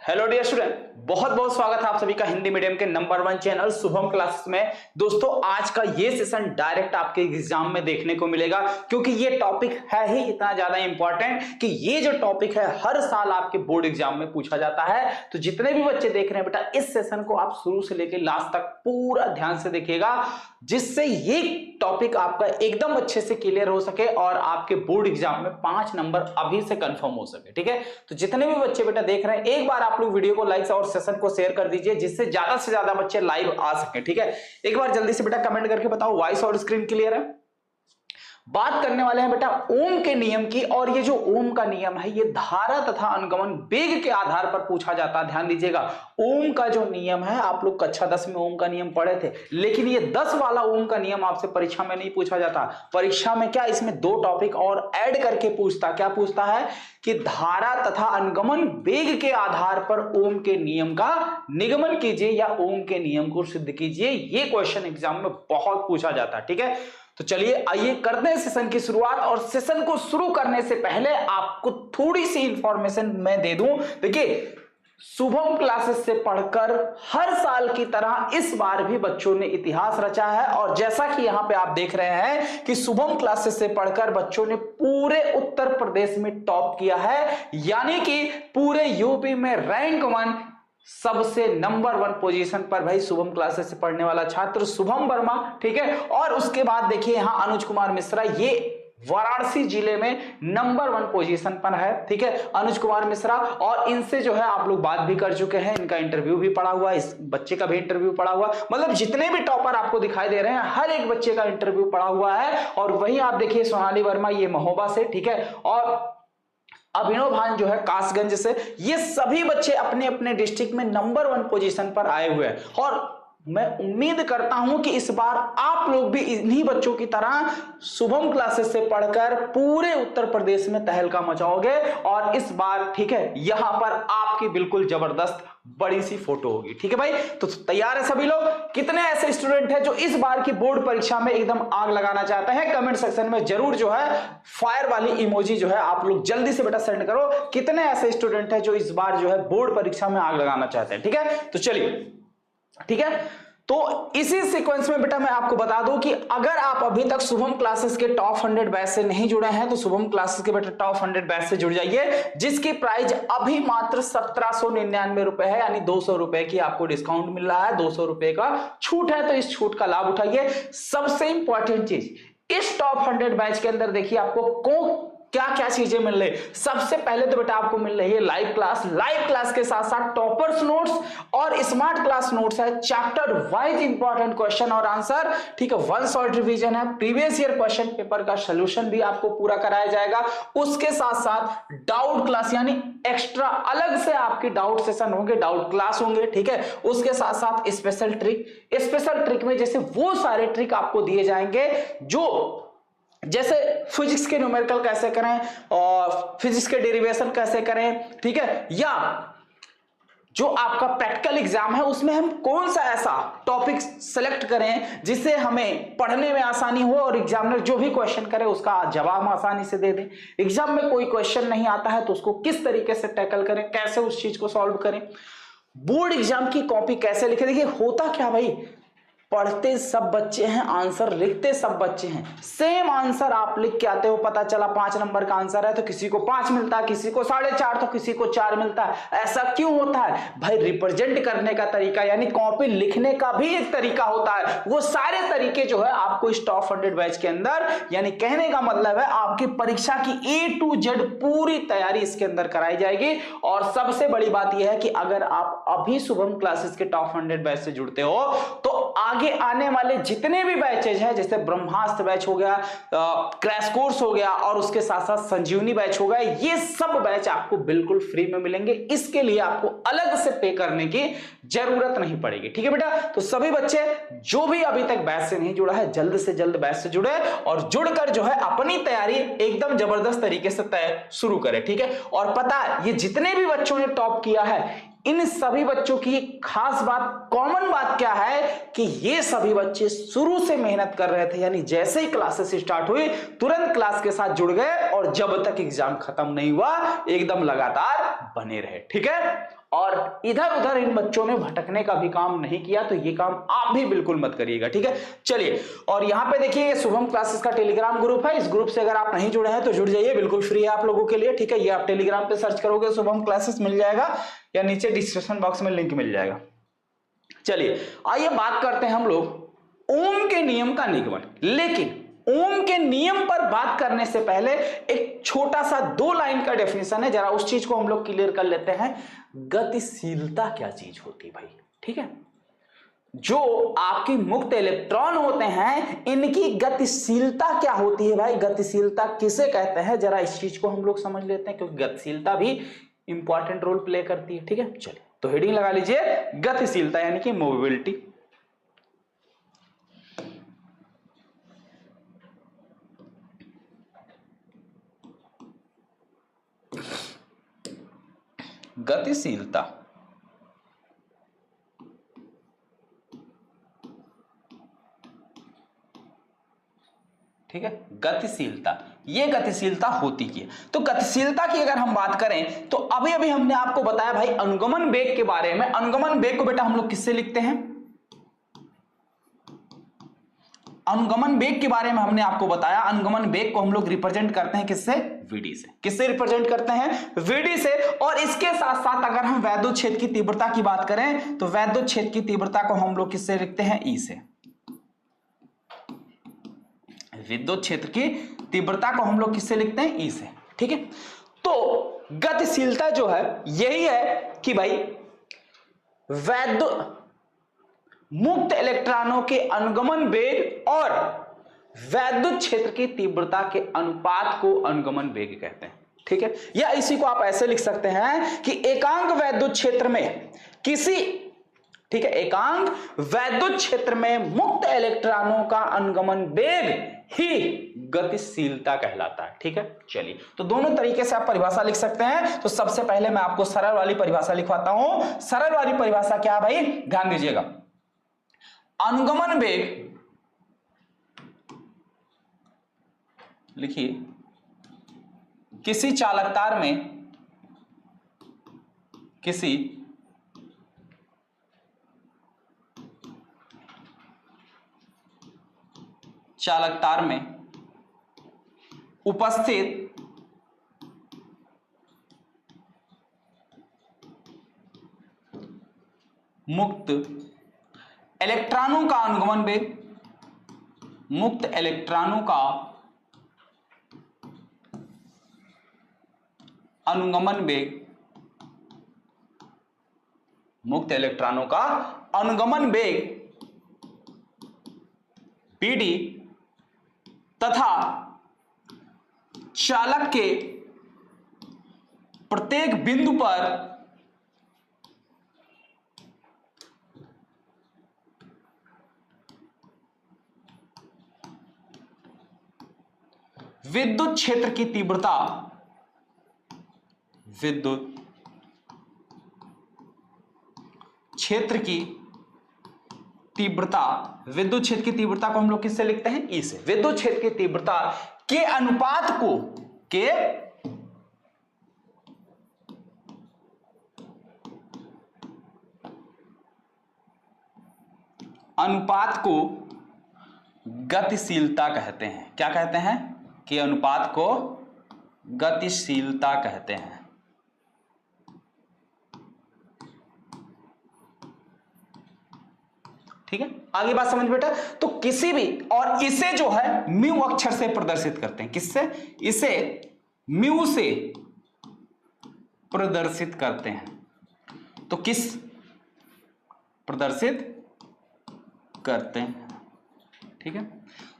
Hello dear student, बहुत बहुत स्वागत है आप सभी का हिंदी मीडियम के नंबर 1 चैनल शुभम क्लासेस में। दोस्तों आज का ये सेशन डायरेक्ट आपके एग्जाम में देखने को मिलेगा, क्योंकि ये टॉपिक है ही इतना ज्यादा इंपॉर्टेंट कि ये जो टॉपिक है हर साल आपके बोर्ड एग्जाम में पूछा जाता है। तो जितने भी बच्चे देख रहे हैं बेटा, इस सेशन को आप शुरू से लेकर लास्ट तक पूरा ध्यान से देखिएगा, जिससे ये टॉपिक आपका एकदम अच्छे से क्लियर हो सके और आपके बोर्ड एग्जाम में 5 नंबर अभी से कंफर्म हो सके। ठीक है, तो जितने भी बच्चे बेटा देख रहे हैं, एक बार आप लोग वीडियो को लाइक और सेशन को शेयर कर दीजिए, जिससे ज्यादा से ज्यादा बच्चे लाइव आ सके। ठीक है, एक बार जल्दी से बेटा कमेंट करके बताओ वॉइस और स्क्रीन क्लियर है। बात करने वाले हैं बेटा ओम के नियम की, और ये जो ओम का नियम है ये धारा तथा अनुगमन वेग के आधार पर पूछा जाता है। ध्यान दीजिएगा, ओम का जो नियम है, आप लोग कक्षा 10 में ओम का नियम पढ़े थे, लेकिन ये 10 वाला ओम का नियम आपसे परीक्षा में नहीं पूछा जाता। परीक्षा में क्या, इसमें 2 टॉपिक और ऐड करके पूछता। क्या पूछता है कि धारा तथा अनुगमन वेग के आधार पर ओम के नियम का निगमन कीजिए या ओम के नियम को सिद्ध कीजिए। ये क्वेश्चन एग्जाम में बहुत पूछा जाता है। ठीक है, तो चलिए आइए करते हैं सेशन की शुरुआत। और सेशन को शुरू करने से पहले आपको थोड़ी सी इंफॉर्मेशन मैं दे दूं। देखिए, शुभम क्लासेस से पढ़कर हर साल की तरह इस बार भी बच्चों ने इतिहास रचा है। और जैसा कि यहां पे आप देख रहे हैं कि शुभम क्लासेस से पढ़कर बच्चों ने पूरे उत्तर प्रदेश में टॉप किया है, यानी कि पूरे यूपी में रैंक 1 सबसे नंबर 1 पोजीशन पर भाई शुभम क्लासेस से पढ़ने वाला छात्र शुभम वर्मा। ठीक है, और उसके बाद देखिए यहां अनुज कुमार मिश्रा, ये वाराणसी जिले में नंबर 1 पोजीशन पर है। ठीक है, अनुज कुमार मिश्रा, और इनसे जो है आप लोग बात भी कर चुके हैं, इनका इंटरव्यू भी पड़ा हुआ, इस बच्चे का भी इंटरव्यू पड़ा हुआ। मतलब जितने भी टॉपर आपको दिखाई दे रहे हैं हर एक बच्चे का इंटरव्यू पड़ा हुआ है। और वहीं आप देखिए सोनाली वर्मा, ये महोबा से। ठीक है, और अभिनव भान जो है कासगंज से। ये सभी बच्चे अपने अपने डिस्ट्रिक्ट में नंबर 1 पोजीशन पर आए हुए हैं। और मैं उम्मीद करता हूं कि इस बार आप लोग भी इन्हीं बच्चों की तरह शुभम क्लासेस से पढ़कर पूरे उत्तर प्रदेश में तहलका मचाओगे। और इस बार ठीक है, यहां पर आपकी बिल्कुल जबरदस्त बड़ी सी फोटो होगी। ठीक है भाई, तो तैयार है सभी लोग? कितने ऐसे स्टूडेंट हैं जो इस बार की बोर्ड परीक्षा में एकदम आग लगाना चाहते हैं? कमेंट सेक्शन में जरूर जो है फायर वाली इमोजी जो है आप लोग जल्दी से बेटा सेंड करो। कितने ऐसे स्टूडेंट हैं जो इस बार जो है बोर्ड परीक्षा में आग लगाना चाहते हैं? ठीक है, तो चलिए, ठीक है, तो इसी सीक्वेंस में बेटा मैं आपको बता दूं कि अगर आप अभी तक शुभम क्लासेस के टॉप 100 बैच से नहीं जुड़े हैं तो शुभम क्लासेस के बेटा टॉप 100 बैच से जुड़ जाइए, जिसकी प्राइस अभी मात्र 1799 रुपए है, यानी 200 रुपए की आपको डिस्काउंट मिल रहा है। 200 रुपए का छूट है, तो इस छूट का लाभ उठाइए। सबसे इंपॉर्टेंट चीज, इस टॉप 100 बैच के अंदर देखिए आपको क्या क्या चीजें मिल रही। सबसे पहले तो बेटा आपको मिल रही है लाइव क्लास। लाइव क्लास के साथ साथ टॉपर्स नोट्स और स्मार्ट क्लास नोट्स है, चैप्टर वाइज इंपॉर्टेंट क्वेश्चन और आंसर। ठीक है, 1 शॉर्ट रिवीजन है, प्रीवियस ईयर क्वेश्चन पेपर का सोल्यूशन भी आपको पूरा कराया जाएगा। उसके साथ साथ डाउट क्लास, यानी एक्स्ट्रा अलग से आपकी डाउट सेशन होंगे, डाउट क्लास होंगे। ठीक है, उसके साथ साथ स्पेशल ट्रिक में जैसे वो सारे ट्रिक आपको दिए जाएंगे, जो जैसे फिजिक्स के न्यूमेरिकल कैसे करें और फिजिक्स के डेरिवेशन कैसे करें। ठीक है, या जो आपका प्रैक्टिकल एग्जाम है उसमें हम कौन सा ऐसा टॉपिक सेलेक्ट करें जिससे हमें पढ़ने में आसानी हो और एग्जामिनर जो भी क्वेश्चन करे उसका जवाब आसानी से दे दे। एग्जाम में कोई क्वेश्चन नहीं आता है तो उसको किस तरीके से टैकल करें, कैसे उस चीज को सॉल्व करें, बोर्ड एग्जाम की कॉपी कैसे लिखे। देखिए होता क्या भाई, पढ़ते सब बच्चे हैं, आंसर लिखते सब बच्चे हैं। सेम आंसर आप लिख के आते हो, पता चला 5 नंबर का आंसर है तो किसी को 5 मिलता है, किसी को 4.5 तो किसी को 4 मिलता है। ऐसा क्यों होता है भाई? रिप्रेजेंट करने का तरीका, यानी कॉपी लिखने का भी एक तरीका होता है। वो सारे तरीके जो है आपको इस टॉप 100 बैच के अंदर, यानी कहने का मतलब है आपकी परीक्षा की A to Z पूरी तैयारी इसके अंदर कराई जाएगी। और सबसे बड़ी बात यह है कि अगर आप अभी शुभम क्लासेस के टॉप 100 बैच से जुड़ते हो तो आगे आने वाले जितने भी बैचेज हैं, जैसे ब्रह्मास्त्र बैच हो गया, क्रैश कोर्स हो गया, और उसके साथ साथ संजीवनी बैच हो गया, ये सब बैच आपको बिल्कुल फ्री में मिलेंगे। इसके लिए आपको अलग से पे करने की जरूरत नहीं पड़ेगी। ठीक है बेटा, तो सभी बच्चे जो भी अभी तक बैच से नहीं जुड़ा है जल्द से जल्द बैच से जुड़े और जुड़कर जो है अपनी तैयारी एकदम जबरदस्त तरीके से शुरू करें। ठीक है, और पता है ये जितने भी बच्चों ने टॉप किया है, इन सभी बच्चों की खास बात, कॉमन बात क्या है कि ये सभी बच्चे शुरू से मेहनत कर रहे थे, यानी जैसे ही क्लासेस स्टार्ट हुई तुरंत क्लास के साथ जुड़ गए और जब तक एग्जाम खत्म नहीं हुआ एकदम लगातार बने रहे। ठीक है, और इधर उधर इन बच्चों ने भटकने का भी काम नहीं किया, तो ये काम आप भी बिल्कुल मत करिएगा। ठीक है, चलिए, और यहाँ पे देखिए ये शुभम क्लासेस का टेलीग्राम ग्रुप है। इस ग्रुप से अगर आप नहीं जुड़े हैं तो जुड़ जाइए, बिल्कुल फ्री है आप लोगों के लिए। ठीक है, ये आप टेलीग्राम पे सर्च करोगे शुभम क्लासेस मिल जाएगा, या नीचे डिस्क्रिप्शन बॉक्स में लिंक मिल जाएगा। चलिए आइए बात करते हैं हम लोग ओम के नियम का निगमन। लेकिन ओम के नियम पर बात करने से पहले एक छोटा सा 2 लाइन का डेफिनेशन है, जरा उस चीज को हम लोग क्लियर कर लेते हैं। गतिशीलता क्या चीज होती है भाई? ठीक है, जो आपकी मुक्त इलेक्ट्रॉन होते हैं इनकी गतिशीलता क्या होती है भाई? गतिशीलता किसे कहते हैं, जरा इस चीज को हम लोग समझ लेते हैं, क्योंकि गतिशीलता भी इंपॉर्टेंट रोल प्ले करती है। ठीक है, चलिए तो हेडिंग लगा लीजिए गतिशीलता यानी कि मोबिलिटी। गतिशीलता ठीक है, गतिशीलता, ये गतिशीलता होती है। तो गतिशीलता की अगर हम बात करें तो अभी अभी हमने आपको बताया भाई अनुगमन वेग के बारे में। अनुगमन वेग को बेटा हम लोग किससे लिखते हैं? अनुगमन वेग के बारे में हमने आपको बताया। अनुगमन वेग को हम लोग रिप्रेजेंट करते हैं किससे? वीडी से। किससे रिप्रेजेंट करते हैं? वीडी से। और इसके साथ साथ अगर हम वैद्युत क्षेत्र की तीव्रता की बात करें तो वैद्युत क्षेत्र की तीव्रता को हम लोग किससे लिखते हैं? ई से। विद्युत क्षेत्र की तीव्रता को हम लोग किससे लिखते हैं? ई से। ठीक है, तो गतिशीलता जो है यही है कि भाई वैद्युत मुक्त इलेक्ट्रॉनों के अनुगमन वेग और वैद्युत क्षेत्र की तीव्रता के अनुपात को अनुगमन वेग कहते हैं। ठीक है, या इसी को आप ऐसे लिख सकते हैं कि एकांक वैद्युत क्षेत्र में किसी, ठीक है, एकांक वैद्युत क्षेत्र में मुक्त इलेक्ट्रॉनों का अनुगमन वेग ही गतिशीलता कहलाता है। ठीक है, चलिए तो दोनों तरीके से आप परिभाषा लिख सकते हैं। तो सबसे पहले मैं आपको सरल वाली परिभाषा लिखवाता हूं। सरल वाली परिभाषा क्या है भाई? ध्यान दीजिएगा। अनुगमन वेग, लिखिए, किसी चालकतार में, किसी चालकतार में उपस्थित मुक्त इलेक्ट्रॉनों का अनुगमन वेग, मुक्त इलेक्ट्रॉनों का अनुगमन वेग, मुक्त इलेक्ट्रॉनों का अनुगमन वेग पीडी तथा चालक के प्रत्येक बिंदु पर विद्युत क्षेत्र की तीव्रता, विद्युत क्षेत्र की तीव्रता, विद्युत क्षेत्र की तीव्रता को हम लोग किससे लिखते हैं? ई से। विद्युत क्षेत्र की तीव्रता के अनुपात को, के अनुपात को गतिशीलता कहते हैं। क्या कहते हैं? कि अनुपात को गतिशीलता कहते हैं। ठीक है, आगे बात समझ बेटा। तो किसी भी, और इसे जो है म्यू अक्षर से प्रदर्शित करते हैं। किससे? इसे म्यू से प्रदर्शित करते हैं। तो किस प्रदर्शित करते हैं? ठीक है,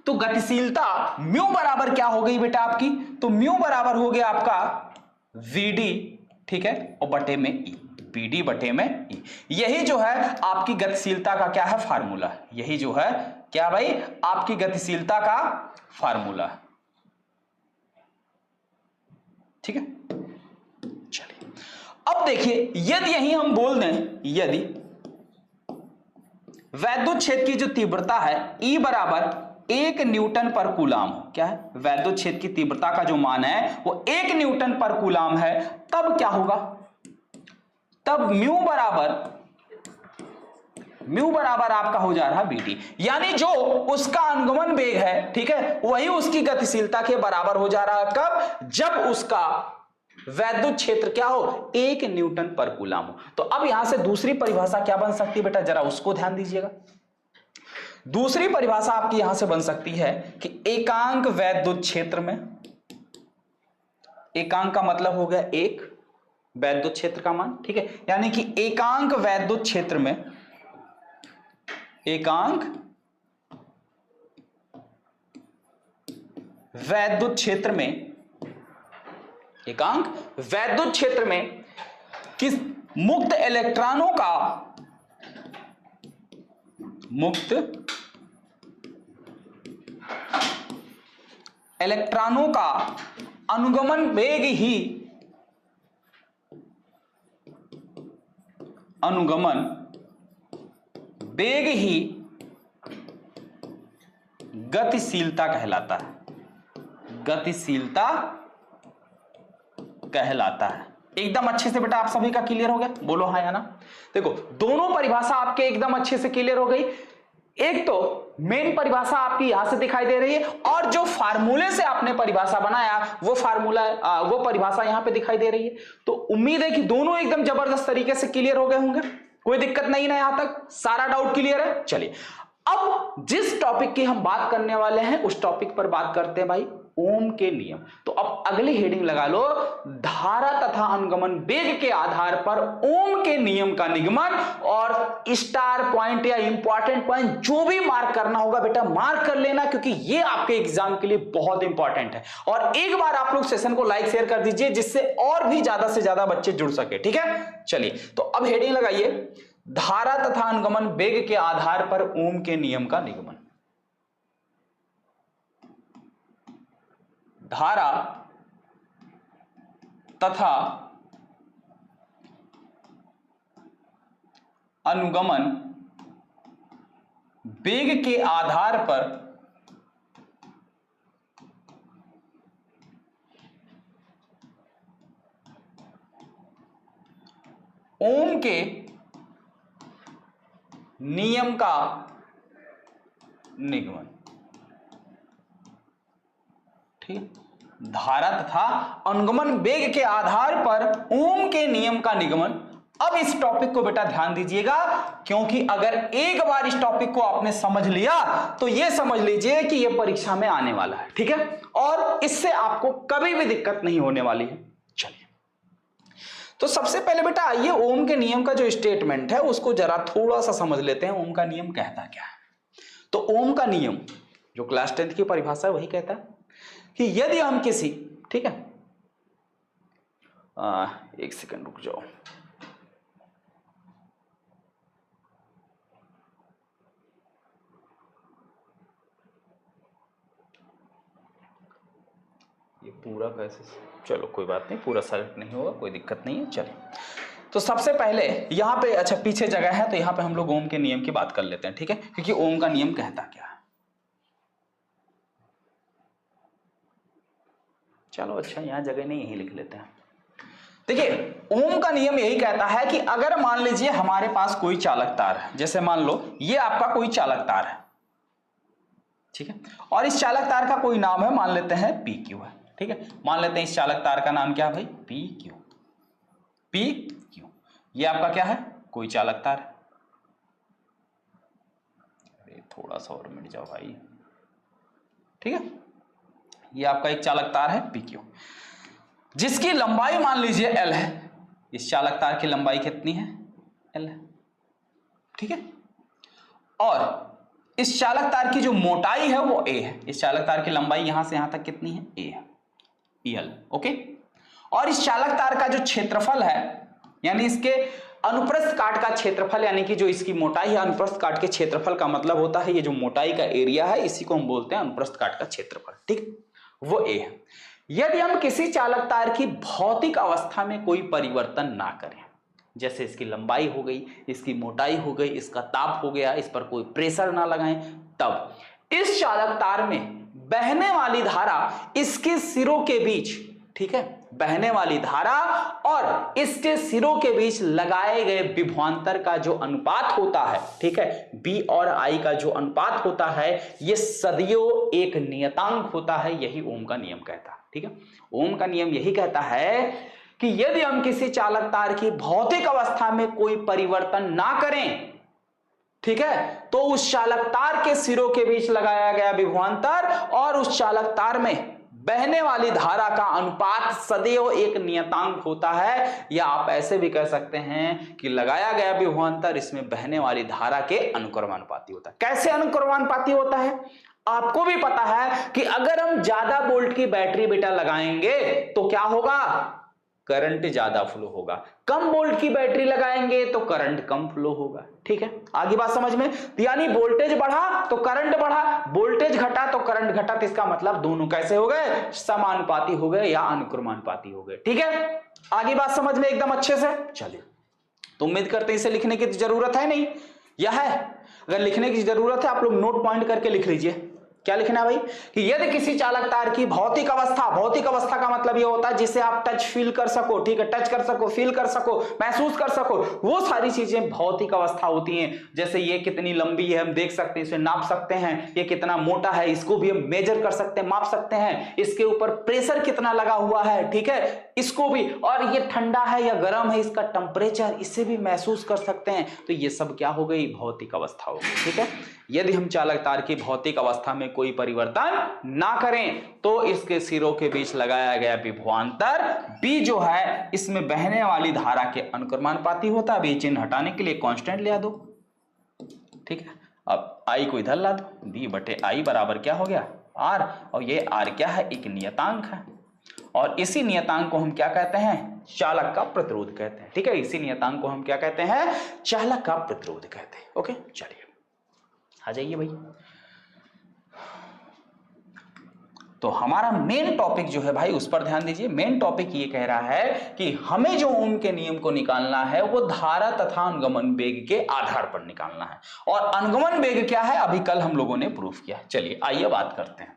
तो गतिशीलता म्यू बराबर क्या हो गई बेटा आपकी? तो म्यू बराबर हो गया आपका वीडी, ठीक है, और बटे में ई, पीडी बटे में ई। यही जो है आपकी गतिशीलता का क्या है? फार्मूला। यही जो है क्या भाई? आपकी गतिशीलता का फार्मूला। ठीक है, चलिए अब देखिए, यदि यही हम बोल दें, यदि वैद्युत क्षेत्र की जो तीव्रता है ई बराबर 1 न्यूटन पर कूलाम, क्या है? वैद्युत क्षेत्र की तीव्रता का जो मान है वो 1 न्यूटन पर कूलाम है, तब क्या होगा? तब म्यू बराबर आपका हो जा रहा vt, यानी जो उसका अनुगमन वेग है, ठीक है, वही उसकी गतिशीलता के बराबर हो जा रहा है। कब? जब उसका वैद्युत क्षेत्र क्या हो? 1 न्यूटन पर कूलम हो। तो अब यहां से दूसरी परिभाषा क्या बन सकती है बेटा, जरा उसको ध्यान दीजिएगा। दूसरी परिभाषा आपकी यहां से बन सकती है कि एकांक वैद्युत क्षेत्र में, एकांक का मतलब हो गया 1 वैद्युत क्षेत्र का मान, ठीक है, यानी कि एकांक वैद्युत क्षेत्र में, एकांक वैद्युत क्षेत्र में, एकांक वैद्युत क्षेत्र में किस मुक्त इलेक्ट्रॉनों का, मुक्त इलेक्ट्रॉनों का अनुगमन वेग ही, अनुगमन वेग ही गतिशीलता कहलाता है, गतिशीलता कहलाता है। एकदम अच्छे से बेटा आप सभी का क्लियर हो गया? बोलो हाँ या ना। देखो दोनों परिभाषा आपके एकदम अच्छे से क्लियर हो गई। एक तो मेन परिभाषा आपकी यहां से दिखाई दे रही है, और जो फार्मूले से आपने परिभाषा बनाया वो फार्मूला, वो परिभाषा यहां पे दिखाई दे रही है। तो उम्मीद है कि दोनों एकदम जबरदस्त तरीके से क्लियर हो गए होंगे, कोई दिक्कत नहीं ना, यहां तक सारा डाउट क्लियर है। चलिए अब जिस टॉपिक की हम बात करने वाले हैं उस टॉपिक पर बात करते हैं भाई, ओम के नियम। तो अब अगली हेडिंग लगा लो, धारा तथा अनुगमन वेग के आधार पर ओम के नियम का निगमन। और स्टार पॉइंट या इंपॉर्टेंट पॉइंट जो भी मार्क करना होगा बेटा मार्क कर लेना, क्योंकि ये आपके एग्जाम के लिए बहुत इंपॉर्टेंट है। और एक बार आप लोग सेशन को लाइक शेयर कर दीजिए, जिससे और भी ज्यादा से ज्यादा बच्चे जुड़ सके, ठीक है। चलिए तो अब हेडिंग लगाइए, धारा तथा अनुगमन वेग के आधार पर ओम के नियम का निगमन। धारा तथा अनुगमन वेग के आधार पर ओम के नियम का निगमन, ठीक। धारा तथा अनुगमन वेग के आधार पर ओम के नियम का निगमन। अब इस टॉपिक को बेटा ध्यान दीजिएगा, क्योंकि अगर एक बार इस टॉपिक को आपने समझ लिया तो यह समझ लीजिए कि यह परीक्षा में आने वाला है, ठीक है, और इससे आपको कभी भी दिक्कत नहीं होने वाली है। चलिए तो सबसे पहले बेटा आइए ओम के नियम का जो स्टेटमेंट है उसको जरा थोड़ा सा समझ लेते हैं। ओम का नियम कहता क्या है? तो ओम का नियम जो क्लास 10th की परिभाषा है वही कहता है कि यदि हम किसी, ठीक है, एक सेकंड रुक जाओ, ये पूरा कैसे, चलो कोई बात नहीं, पूरा सेलेक्ट नहीं होगा, कोई दिक्कत नहीं है। चलिए तो सबसे पहले यहां पे, अच्छा पीछे जगह है तो यहां पे हम लोग ओम के नियम की बात कर लेते हैं, ठीक है, क्योंकि ओम का नियम कहता क्या है। चलो अच्छा यहां जगह नहीं, यही लिख लेते हैं। देखिए ओम का नियम यही कहता है कि अगर मान लीजिए हमारे पास कोई चालक तार है, जैसे मान लो ये आपका कोई चालक तार है, ठीक है, और इस चालक तार का कोई नाम है, मान लेते हैं पी क्यू है, ठीक है, मान लेते हैं इस चालक तार का नाम क्या है भाई, पी क्यू। पी क्यू ये आपका क्या है, कोई चालक तार है। अरे थोड़ा सा और मिट जाओ भाई, ठीक है, ये आपका एक चालक तार है पी क्यू, जिसकी लंबाई मान लीजिए एल है। इस चालक तार की लंबाई कितनी है, एल है, ठीक है, और इस चालक तार की जो मोटाई है वो ए है। इस चालक तार की लंबाई यहां से यहां तक कितनी है, ए है, एल, ओके। और इस चालक तार का जो क्षेत्रफल है, यानी इसके अनुप्रस्थ काट का क्षेत्रफल, यानी कि जो इसकी मोटाई है, अनुप्रस्थ काट के क्षेत्रफल का मतलब होता है ये जो मोटाई का एरिया है, इसी को हम बोलते हैं अनुप्रस्थ काट का क्षेत्रफल, ठीक, वो ए है। यदि हम किसी चालक तार की भौतिक अवस्था में कोई परिवर्तन ना करें, जैसे इसकी लंबाई हो गई, इसकी मोटाई हो गई, इसका ताप हो गया, इस पर कोई प्रेशर ना लगाएं, तब इस चालक तार में बहने वाली धारा इसके सिरों के बीच, ठीक है, बहने वाली धारा और इसके सिरों के बीच लगाए गए विभवांतर का जो अनुपात होता है, ठीक है, बी और आई का जो अनुपात होता है, यह सदियों एक नियतांक होता है। यही ओम का नियम कहता है। ठीक है, ओम का नियम यही कहता है कि यदि हम किसी चालक तार की भौतिक अवस्था में कोई परिवर्तन ना करें, ठीक है, तो उस चालक तार के सिरों के बीच लगाया गया विभवांतर और उस चालक तार में बहने वाली धारा का अनुपात सदैव एक नियतांक होता है। या आप ऐसे भी कह सकते हैं कि लगाया गया विभवांतर इसमें बहने वाली धारा के अनुक्रमानुपाती होता है। कैसे अनुक्रमानुपाती होता है? आपको भी पता है कि अगर हम ज्यादा वोल्ट की बैटरी बेटा लगाएंगे तो क्या होगा? करंट ज्यादा फ्लो होगा। कम वोल्ट की बैटरी लगाएंगे तो करंट कम फ्लो होगा। ठीक है, आगे बात समझ में? यानी वोल्टेज बढ़ा तो करंट बढ़ा, वोल्टेज घटा तो करंट घटा। तो इसका मतलब दोनों कैसे हो गए? समानुपाती हो गए या अनुक्रमानुपाती हो गए। ठीक है, आगे बात समझ में एकदम अच्छे से? चलिए, तो उम्मीद करते हैं इसे लिखने की जरूरत है नहीं, यह है? अगर लिखने की जरूरत है आप लोग नोट पॉइंट करके लिख लीजिए। क्या लिखना है भाई? कि यदि किसी चालक तार की भौतिक अवस्था का मतलब यह होता है जिसे आप टच फील कर सको, ठीक है, टच कर सको, फील कर सको, महसूस कर सको, वो सारी चीजें भौतिक अवस्था होती हैं। जैसे ये कितनी लंबी है हम देख सकते हैं, इसे नाप सकते हैं, ये कितना मोटा है इसको भी हम मेजर कर सकते हैं, माप सकते हैं, इसके ऊपर प्रेशर कितना लगा हुआ है, ठीक है, इसको भी, और ये ठंडा है या गर्म है इसका टेम्परेचर, इसे भी महसूस कर सकते हैं। तो ये सब क्या हो गई? भौतिक अवस्था हो गई। ठीक है, यदि हम चालक तार की भौतिक अवस्था में कोई परिवर्तन ना करें तो इसके सिरों के बीच लगाया गया विभवांतर बी जो है इसमें बहने वाली धारा के अनुक्रमानुपाती होता है। बी चिन्ह हटाने के लिए कांस्टेंट ले दो। ठीक है, अब आई को इधर ला दो, बी बटे आई बराबर क्या हो गया? आर, और ये आर क्या है? एक नियतांक है, और इसी नियतांक को हम क्या कहते हैं? चालक का प्रतिरोध कहते हैं। ठीक है, इसी नियतांक को हम क्या कहते हैं? चालक का प्रतिरोध कहते हैं। ओके, चलिए आ जाइए भाई। तो हमारा मेन टॉपिक जो है भाई उस पर ध्यान दीजिए। मेन टॉपिक ये कह रहा है कि हमें जो ओम के नियम को निकालना है वो धारा तथा अनुगमन वेग के आधार पर निकालना है। और अनुगमन वेग क्या है अभी कल हम लोगों ने प्रूफ किया है। चलिए आइए बात करते हैं।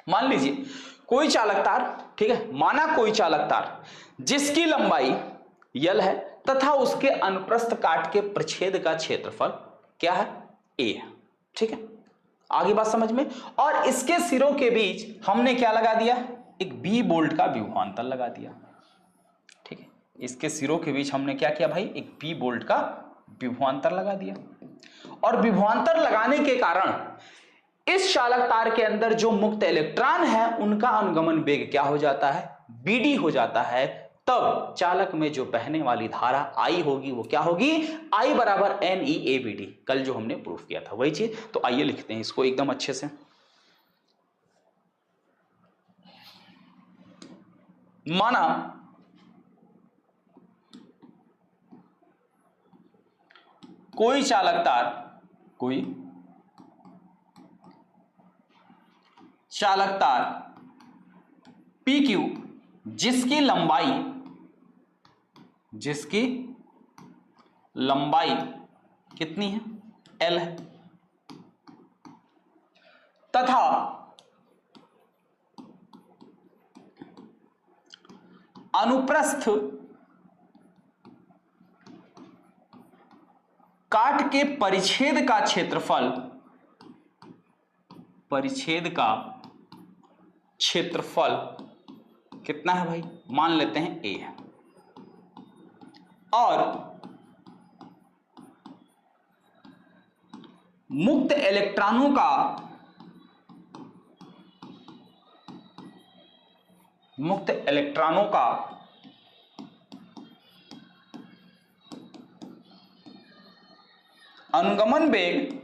मान लीजिए कोई चालक तार, ठीक है, माना कोई चालक तार जिसकी लंबाई यल है तथा उसके अनुप्रस्थ काट के प्रच्छेद का क्षेत्रफल क्या है? ए है। ठीक है, आगे बात समझ में? और इसके सिरों के बीच हमने क्या लगा दिया? एक बी वोल्ट का विभवांतर लगा दिया। ठीक है, इसके सिरों के बीच हमने क्या किया भाई? एक बी वोल्ट का विभवांतर लगा दिया। और विभवांतर लगाने के कारण इस चालक तार के अंदर जो मुक्त इलेक्ट्रॉन है उनका अनुगमन वेग क्या हो जाता है? बीडी हो जाता है। तब चालक में जो बहने वाली धारा आई होगी वो क्या होगी? आई बराबर N E A B D. कल जो हमने प्रूफ किया था वही चीज। तो आइए लिखते हैं इसको एकदम अच्छे से। माना कोई चालक तार पी क्यू जिसकी लंबाई कितनी है? एल है, तथा अनुप्रस्थ काट के परिच्छेद का क्षेत्रफल कितना है भाई? मान लेते हैं ए है। और मुक्त इलेक्ट्रॉनों का अनुगमन वेग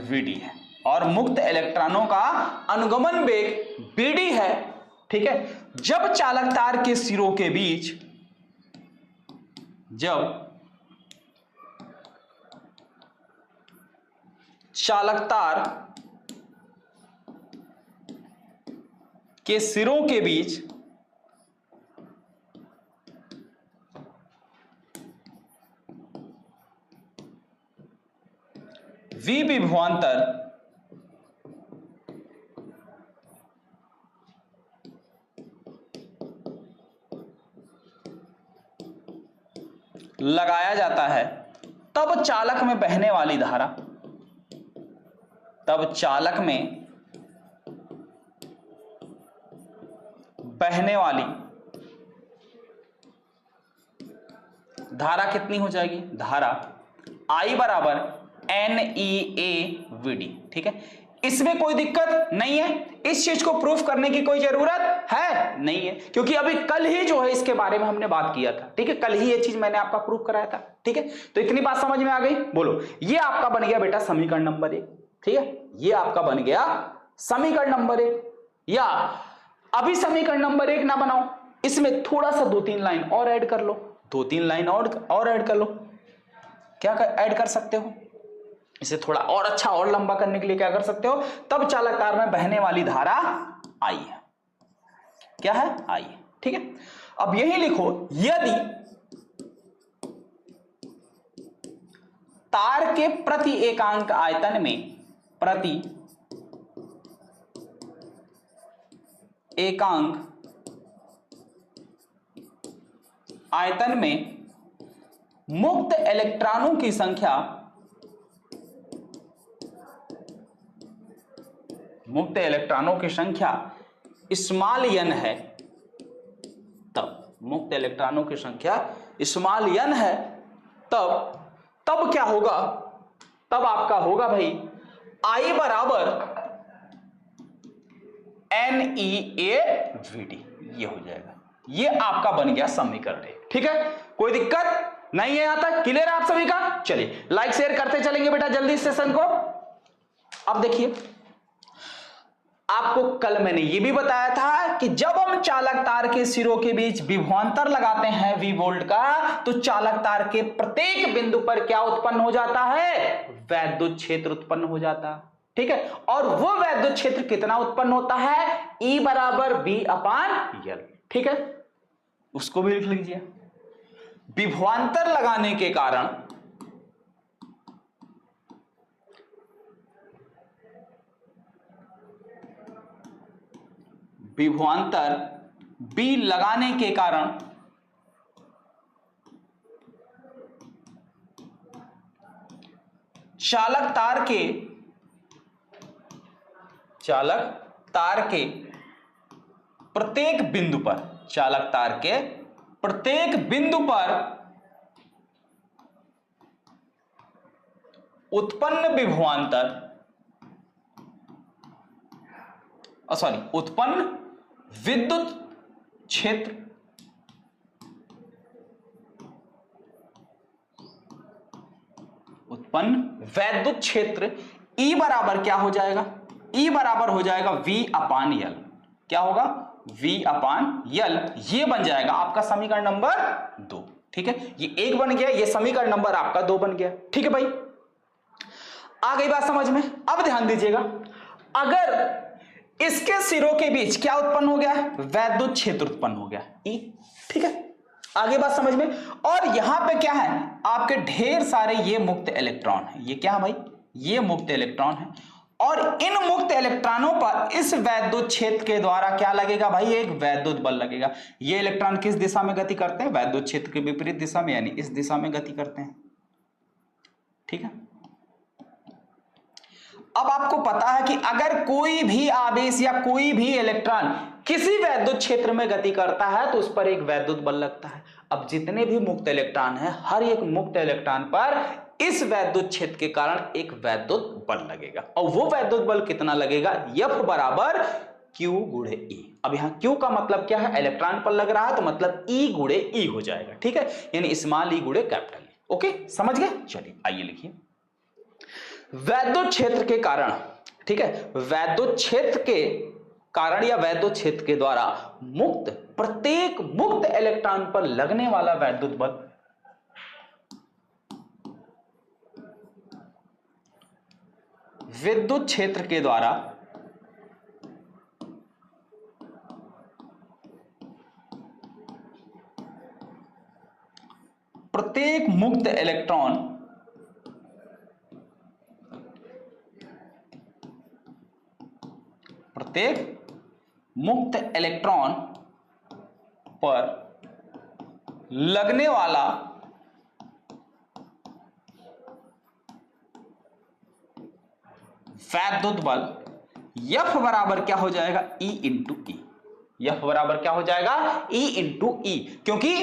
वीडी है और मुक्त इलेक्ट्रॉनों का अनुगमन वेग बीडी है। ठीक है, जब चालक तार के सिरों के बीच चालक तार के सिरों के बीच वी विभवांतर लगाया जाता है तब चालक में बहने वाली धारा, तब चालक में बहने वाली धारा कितनी हो जाएगी? धारा I बराबर NEAVD। ठीक है, इसमें कोई दिक्कत नहीं है, इस चीज को प्रूफ करने की कोई जरूरत है नहीं है, क्योंकि अभी कल ही जो है इसके बारे में हमने बात किया था। ठीक है, कल ही ये चीज मैंने आपका प्रूफ कराया था। ठीक है, तो इतनी बात समझ में आ गई? बोलो, ये आपका बन गया बेटा समीकरण नंबर 1। ठीक है, ये आपका बन गया समीकरण नंबर 1। या अभी समीकरण नंबर 1 ना बनाओ, इसमें थोड़ा सा 2-3 लाइन और ऐड कर लो, 2-3 लाइन और ऐड कर लो। क्या ऐड कर सकते हो? इसे थोड़ा और अच्छा और लंबा करने के लिए क्या कर सकते हो? तब चालक तार में बहने वाली धारा I है। क्या है? I है। ठीक है, अब यही लिखो, यदि तार के प्रति एकांक आयतन में, प्रति एकांक आयतन में मुक्त इलेक्ट्रॉनों की संख्या, मुक्त इलेक्ट्रॉनों की संख्या स्मॉल n है, तब मुक्त इलेक्ट्रॉनों की संख्या स्मॉल n है, तब क्या होगा? तब आपका होगा भाई I बराबर NEAVD। ये हो जाएगा, ये आपका बन गया समीकरण 1। ठीक है, कोई दिक्कत नहीं है? यहां तक क्लियर है आप सभी का? चलिए लाइक शेयर करते चलेंगे बेटा जल्दी इस सेशन को। अब देखिए, आपको कल मैंने यह भी बताया था कि जब हम चालक तार के सिरों के बीच विभवांतर लगाते हैं V वोल्ट का, तो चालक तार के प्रत्येक बिंदु पर क्या उत्पन्न हो जाता है? वैद्युत क्षेत्र उत्पन्न हो जाता है। ठीक है, और वो वैद्युत क्षेत्र कितना उत्पन्न होता है? E बराबर V/L। ठीक है, उसको भी लिख लीजिए। विभवांतर लगाने के कारण विभवांतर B लगाने के कारण चालक तार के प्रत्येक बिंदु पर, चालक तार के प्रत्येक बिंदु पर उत्पन्न विभवांतर, उत्पन्न विद्युत क्षेत्र उत्पन्न वैद्युत क्षेत्र E बराबर क्या हो जाएगा? E बराबर हो जाएगा V/L। क्या होगा? V/L। ये बन जाएगा आपका समीकरण नंबर 2। ठीक है, ये 1 बन गया, ये समीकरण नंबर आपका 2 बन गया। ठीक है भाई, आ गई बात समझ में? अब ध्यान दीजिएगा, अगर इसके सिरों के बीच क्या उत्पन्न हो गया? वैद्युत क्षेत्र उत्पन्न हो गया E। ठीक है, आगे बात समझ में? और यहां पे क्या है? आपके ढेर सारे ये मुक्त इलेक्ट्रॉन है। ये क्या है भाई? ये मुक्त इलेक्ट्रॉन है, और इन मुक्त इलेक्ट्रॉनों पर इस वैद्युत क्षेत्र के द्वारा क्या लगेगा भाई? एक वैद्युत बल लगेगा। ये इलेक्ट्रॉन किस दिशा में गति करते हैं? वैद्युत क्षेत्र के विपरीत दिशा में, यानी इस दिशा में गति करते हैं। ठीक है, अब आपको पता है कि अगर कोई भी आवेश या कोई भी इलेक्ट्रॉन किसी वैद्युत क्षेत्र में गति करता है तो उस पर एक वैद्युत बल लगता है। अब जितने भी मुक्त इलेक्ट्रॉन हैं, हर एक मुक्त इलेक्ट्रॉन पर इस वैद्युत क्षेत्र के कारण एक वैद्युत बल लगेगा, और वो वैद्युत बल कितना लगेगा? F बराबर Q गुणे E। अब यहां Q का मतलब क्या है? इलेक्ट्रॉन पर लग रहा है, तो मतलब E गुणे E हो जाएगा। ठीक है, यानी स्मॉल E गुणे कैपिटल E। ओके, समझ गए? चलिए आइए लिखिए, वैद्युत क्षेत्र के कारण, ठीक है, वैद्युत क्षेत्र के कारण या वैद्युत क्षेत्र के द्वारा मुक्त प्रत्येक मुक्त इलेक्ट्रॉन पर लगने वाला वैद्युत बल विद्युत क्षेत्र के द्वारा प्रत्येक मुक्त इलेक्ट्रॉन पर लगने वाला वैद्युत बल F बराबर क्या हो जाएगा, E इंटू ई। F बराबर क्या हो जाएगा, E इंटू ई, क्योंकि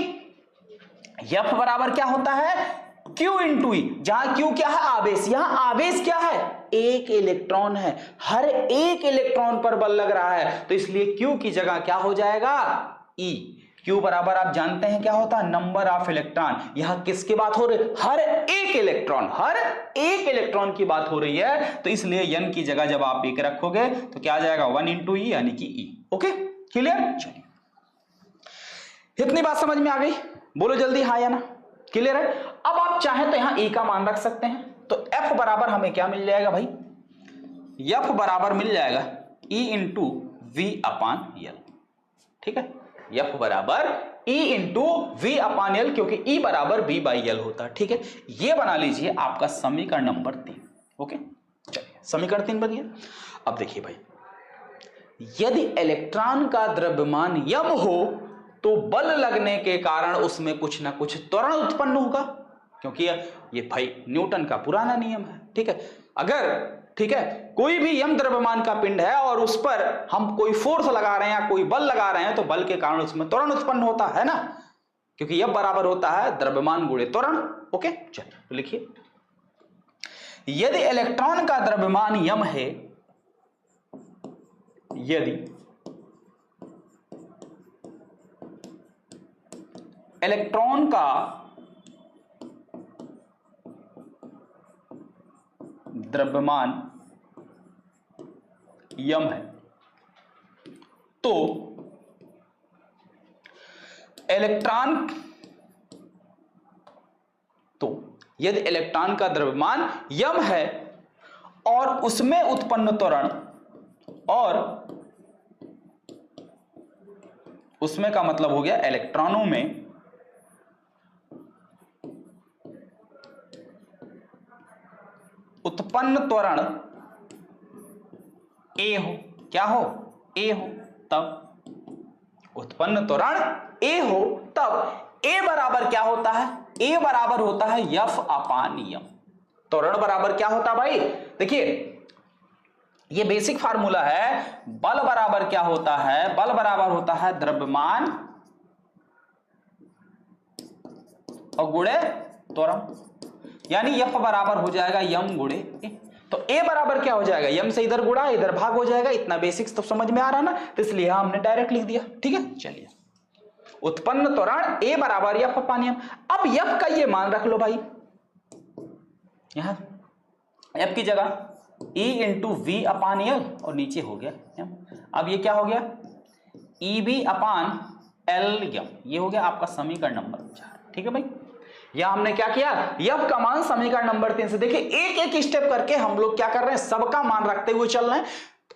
F बराबर क्या होता है, Q इंटू ई, जहां Q क्या है, आवेश, यहां आवेश क्या है, एक इलेक्ट्रॉन है, हर एक इलेक्ट्रॉन पर बल लग रहा है, तो इसलिए Q की जगह क्या हो जाएगा, E। Q बराबर आप जानते हैं क्या होता है, नंबर ऑफ इलेक्ट्रॉन। यहां किसकी बात हो रही है, हर एक इलेक्ट्रॉन की बात हो रही है, तो इसलिए n की जगह जब आप एक रखोगे तो क्या आ जाएगा, 1 इंटू ई यानी कि E। ओके क्लियर, चलिए इतनी बात समझ में आ गई, बोलो जल्दी हाँ या ना, क्लियर है। अब आप चाहें तो यहां E का मान रख सकते हैं, तो F बराबर हमें क्या मिल जाएगा भाई, F बराबर मिल जाएगा E into V upon L. ठीक है, F बराबर E into V upon L, क्योंकि E बराबर B बाई एल होता है। ठीक है, ये बना लीजिए आपका समीकरण नंबर 3। ओके चलिए समीकरण 3 बन गया। अब देखिए भाई, यदि इलेक्ट्रॉन का द्रव्यमान यम हो तो बल लगने के कारण उसमें कुछ ना कुछ त्वरण उत्पन्न होगा, क्योंकि ये भाई न्यूटन का पुराना नियम है। ठीक है, अगर ठीक है कोई भी यम द्रव्यमान का पिंड है और उस पर हम कोई फोर्स लगा रहे हैं या कोई बल लगा रहे हैं, तो बल के कारण उसमें त्वरण उत्पन्न होता है ना, क्योंकि यह बराबर होता है द्रव्यमान गुणे त्वरण। ओके चलिए तो लिखिए, यदि इलेक्ट्रॉन का द्रव्यमान यम है, यदि इलेक्ट्रॉन का द्रव्यमान यम है, तो यदि इलेक्ट्रॉन का द्रव्यमान यम है और उसमें उत्पन्न त्वरण, और उसमें का मतलब हो गया इलेक्ट्रॉनों में उत्पन्न त्वरण ए हो, क्या हो, ए हो, तब उत्पन्न त्वरण ए हो, तब ए बराबर क्या होता है, ए बराबर होता है F अपान एम। त्वरण बराबर क्या होता है भाई, देखिए ये बेसिक फार्मूला है, बल बराबर क्या होता है, बल बराबर होता है द्रव्यमान और गुणे त्वरण, यानी F बराबर हो जाएगा यम गुणे ए। तो A बराबर क्या हो जाएगा, यम से इधर गुणा इधर भाग हो जाएगा, इतना बेसिक्स तो समझ में आ रहा ना, तो इसलिए हमने डायरेक्ट लिख दिया। ठीक है चलिए, उत्पन्न त्वरण A बराबर F अपान एम। अब F का ये मान रख लो भाई, यहां F की जगह E into V upon L और नीचे हो गया एम। अब ये क्या हो गया, EB अपान एल एम, ये हो गया आपका समीकरण नंबर 4। ठीक है भाई, या हमने क्या किया, F का मान समीकरण नंबर 3 से, देखिए एक एक स्टेप करके हम लोग क्या कर रहे हैं, सबका मान रखते हुए चल रहे हैं।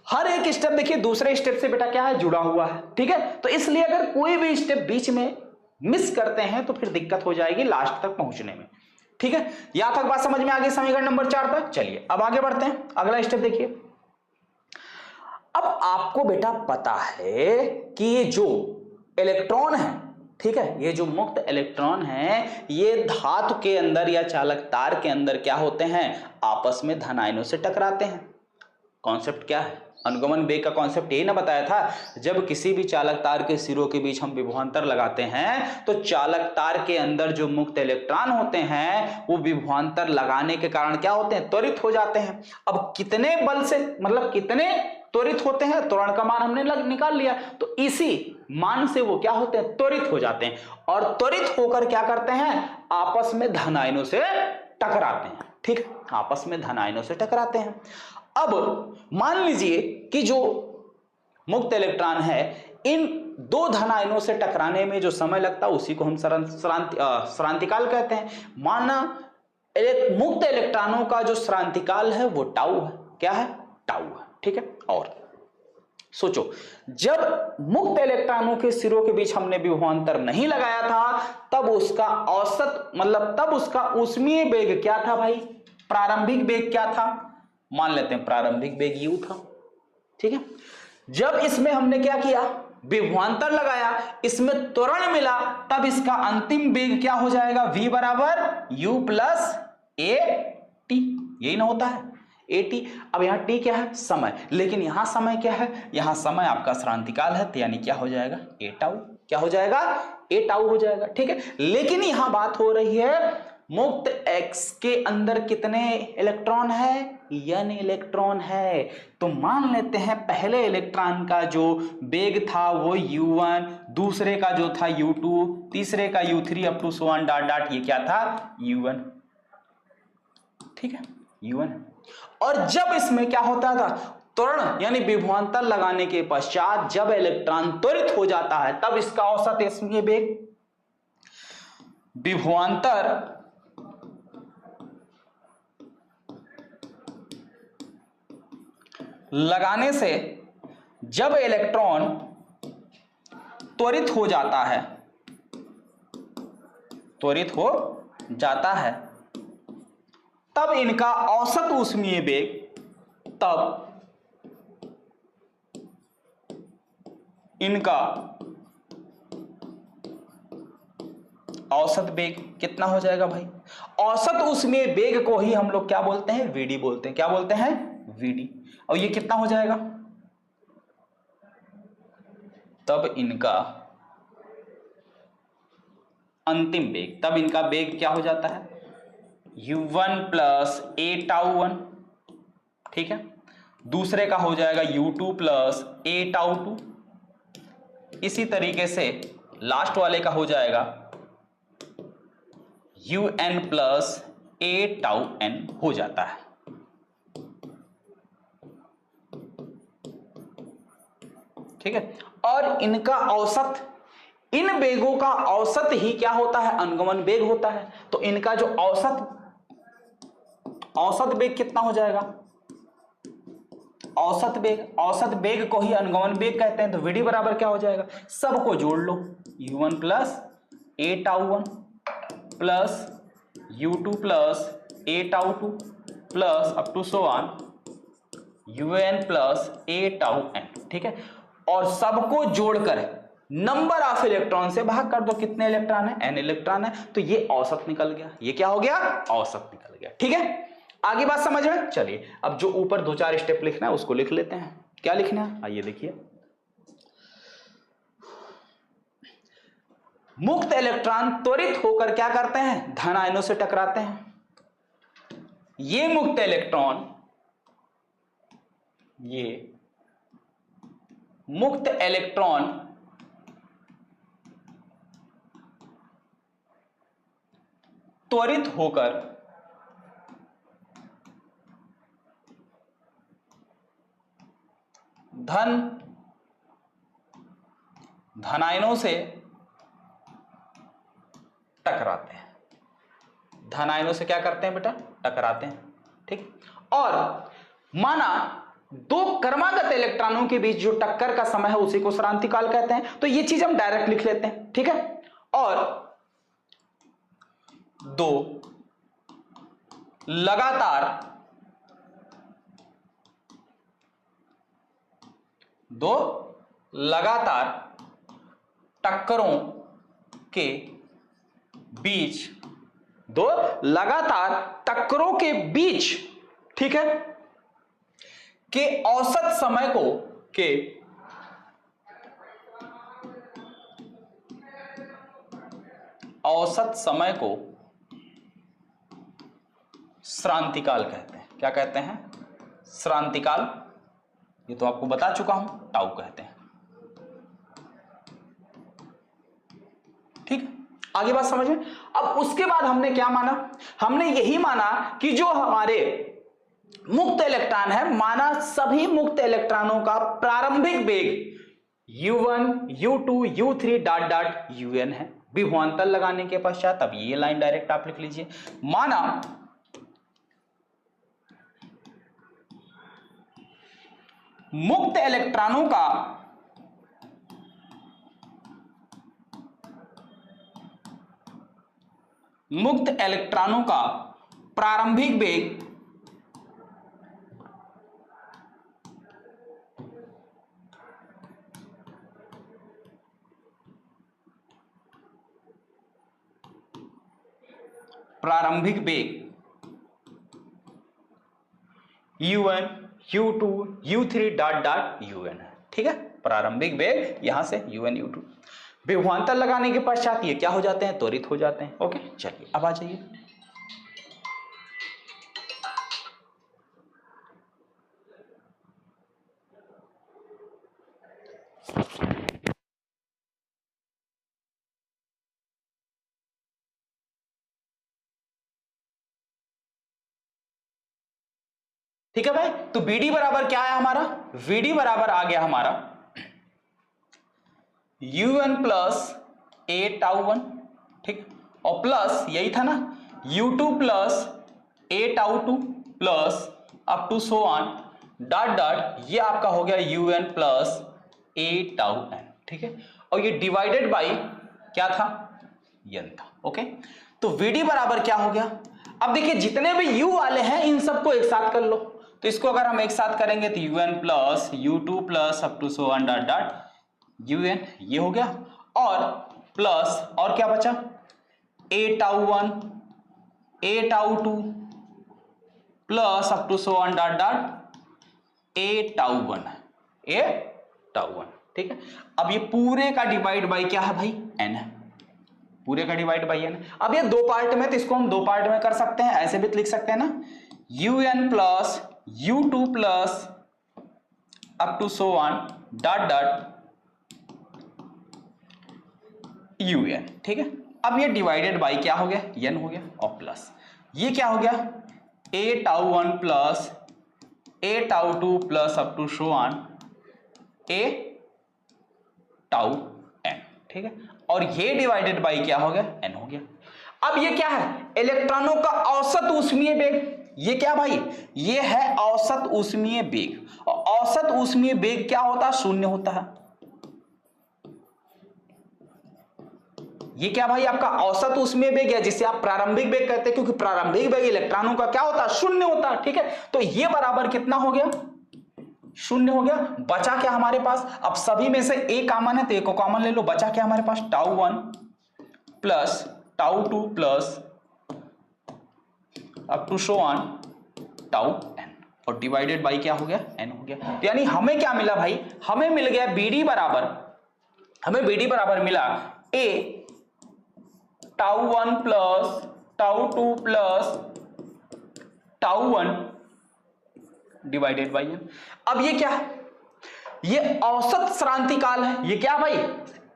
हर एक स्टेप देखिए दूसरे स्टेप से बेटा क्या है, जुड़ा हुआ है। ठीक है, तो इसलिए अगर कोई भी स्टेप बीच में मिस करते हैं तो फिर दिक्कत हो जाएगी लास्ट तक पहुंचने में। ठीक है, यहां तक बात समझ में आ गई समीकरण नंबर 4 तक। चलिए अब आगे बढ़ते हैं, अगला स्टेप देखिए। अब आपको बेटा पता है कि ये जो इलेक्ट्रॉन है, ठीक है, ये जो मुक्त इलेक्ट्रॉन है, ये धातु के अंदर या चालक तार के अंदर क्या होते हैं, आपस में धन आयनों से टकराते हैं। कॉन्सेप्ट क्या है, अनुगमन वेग का कॉन्सेप्ट यही ना बताया था, जब किसी भी चालक तार के सिरों के बीच हम विभवांतर लगाते हैं तो चालक तार के अंदर जो मुक्त इलेक्ट्रॉन होते हैं वो विभवांतर लगाने के कारण क्या होते हैं, त्वरित हो जाते हैं। अब कितने बल से, मतलब कितने त्वरित होते हैं, त्वरण का मान हमने निकाल लिया, तो इसी मान से वो क्या होते हैं, त्वरित हो जाते हैं, और त्वरित होकर क्या करते हैं, आपस में धन आयनों से टकराते हैं। ठीक, आपस में धन आयनों से टकराते हैं। अब मान लीजिए कि जो मुक्त इलेक्ट्रॉन है, इन दो धन आयनों से टकराने में जो समय लगता है उसी को हम श्रांतिकाल कहते हैं। माना मुक्त इलेक्ट्रॉनों का जो श्रांतिकाल है वो टाउ है, क्या है, टाउ है। ठीक है, और सोचो जब मुक्त इलेक्ट्रॉनों के सिरों के बीच हमने विभवांतर नहीं लगाया था, तब उसका औसत मतलब तब उसका ऊष्मीय वेग क्या था भाई, प्रारंभिक वेग क्या था, मान लेते हैं प्रारंभिक वेग u था। ठीक है, जब इसमें हमने क्या किया, विभवांतर लगाया, इसमें त्वरण मिला, तब इसका अंतिम वेग क्या हो जाएगा, v बराबर u प्लस a t, यही ना होता है। AT। अब यहाँ T क्या है? समय। लेकिन यहाँ समय क्या है? यहाँ समय आपका क्रांतिकाल है, तो यानी क्या हो जाएगा? A tau. क्या हो जाएगा? A टाउ हो जाएगा। ठीक है, लेकिन यहाँ बात हो रही है मुक्त X के अंदर कितने इलेक्ट्रॉन है? N इलेक्ट्रॉन है। तो मान लेते हैं पहले इलेक्ट्रॉन का जो वेग था वो U1, दूसरे का जो था U2, तीसरे का U3 up to so on dot dot, ये क्या था? U1। ठीक है, U1। और जब इसमें क्या होता था? त्वरण यानी विभवांतर लगाने के पश्चात जब इलेक्ट्रॉन त्वरित हो जाता है तब इसका औसत इसमें वेग, विभवांतर लगाने से जब इलेक्ट्रॉन त्वरित हो जाता है, त्वरित हो जाता है, तब इनका औसत ऊष्मीय वेग, तब इनका औसत वेग कितना हो जाएगा भाई? औसत ऊष्मीय वेग को ही हम लोग क्या बोलते हैं? Vd बोलते हैं। क्या बोलते हैं? Vd। और ये कितना हो जाएगा? तब इनका अंतिम वेग, तब इनका वेग क्या हो जाता है? U1 plus A tau 1। ठीक है, दूसरे का हो जाएगा U2 प्लस A टाउ 2। इसी तरीके से लास्ट वाले का हो जाएगा UN plus A tau n हो जाता है। ठीक है, और इनका औसत, इन वेगों का औसत ही क्या होता है? अनुगमन वेग होता है। तो इनका जो औसत वेग कितना हो जाएगा? औसत वेग को ही अनुगमन वेग कहते हैं। तो Vd बराबर क्या हो जाएगा? सबको जोड़ लो, U1 plus A tau 1 plus U2 plus A tau 2 plus up to so on UN plus A tau n। ठीक है, और सबको जोड़कर नंबर ऑफ इलेक्ट्रॉन से भाग कर दो। कितने इलेक्ट्रॉन है? n इलेक्ट्रॉन है। तो ये औसत निकल गया। ये क्या हो गया? औसत निकल गया। ठीक है, आगे बात समझ में? चलिए अब जो ऊपर 2-4 स्टेप लिखना है उसको लिख लेते हैं। क्या लिखना है? आइए देखिए। मुक्त इलेक्ट्रॉन त्वरित होकर क्या करते हैं? धन आयनों से टकराते हैं। ये मुक्त इलेक्ट्रॉन, ये मुक्त इलेक्ट्रॉन त्वरित होकर धनायनों से टकराते हैं। धनायनों से क्या करते हैं बेटा? टकराते हैं। ठीक, और माना दो क्रमागत इलेक्ट्रॉनों के बीच जो टक्कर का समय है उसी को क्रांतिकाल कहते हैं। तो ये चीज हम डायरेक्ट लिख लेते हैं। ठीक है, और दो लगातार टक्करों के बीच, दो लगातार टक्करों के बीच, ठीक है, के औसत समय को क्रांतिकाल कहते हैं। क्या कहते हैं? क्रांतिकाल। ये तो आपको बता चुका हूं, टाउ कहते हैं। ठीक है, आगे बात समझ में? अब उसके बाद हमने क्या माना? हमने यही माना कि जो हमारे मुक्त इलेक्ट्रॉन है, माना सभी मुक्त इलेक्ट्रॉनों का प्रारंभिक वेग U1, U2, U3 dot dot UN है। विभवांतर लगाने के पश्चात, अब ये लाइन डायरेक्ट आप लिख लीजिए। माना मुक्त इलेक्ट्रॉनों का प्रारंभिक वेग un, u2, u3 dot dot un है। ठीक है, प्रारंभिक वेग यहां से un u2। विभवांतर लगाने के पश्चात ये क्या हो जाते हैं, त्वरित हो जाते हैं। ओके, चलिए अब आ जाइए। ठीक है भाई, तो BD बराबर क्या है हमारा, VD बराबर आ गया हमारा UN प्लस ए टाउ वन। ठीक, और प्लस यही था ना U2 plus A tau two plus up to so on dot dot, ये आपका हो गया UN प्लस ए टाउ एन। ठीक है, और ये डिवाइडेड बाई क्या था, n था। ओके, तो VD बराबर क्या हो गया, अब देखिए जितने भी U वाले हैं इन सबको एक साथ कर लो, तो इसको अगर हम एक साथ करेंगे तो UN plus U2 plus up to so on dot dot UN, ये हो गया, और प्लस और क्या बचा, a tau one a tau two plus up to so on dot dot a tau one a tau one. ठीक है, अब ये पूरे का डिवाइड बाई क्या है भाई, n है, पूरे का डिवाइड बाई n। अब ये दो पार्ट में, तो इसको हम दो पार्ट में कर सकते हैं, ऐसे भी लिख सकते हैं ना, UN plus U2 plus up to so on dot dot UN। ठीक है, अब ये डिवाइडेड बाई क्या हो गया, n हो गया, और प्लस ये क्या हो गया, a tau one plus A tau two plus up to so on a tau n। ठीक है, और ये डिवाइडेड बाई क्या हो गया, n हो गया। अब ये क्या है, इलेक्ट्रॉनों का औसत ऊष्मीय वेग, ये क्या भाई, ये है औसत ऊष्मीय वेग, और औसत ऊष्मीय वेग क्या होता है, शून्य होता है। ये क्या भाई, आपका औसत ऊष्मीय वेग है, जिसे आप प्रारंभिक वेग कहते हैं, क्योंकि प्रारंभिक वेग इलेक्ट्रॉनों का क्या होता है, शून्य होता है। ठीक है, तो ये बराबर कितना हो गया, शून्य हो गया। बचा क्या हमारे पास, अब सभी में से ए कॉमन है तो ए को कॉमन ले लो, बचा क्या हमारे पास, tau one plus tau two plus up to so on tau N, और डिवाइडेड बाई क्या हो गया, एन हो गया। तो यानी हमें क्या मिला भाई, हमें मिल गया BD बराबर, हमें BD बराबर मिला a tau one plus tau two plus tau one divided by N. अब ये क्या है, ये औसत श्रांति काल है। ये क्या भाई,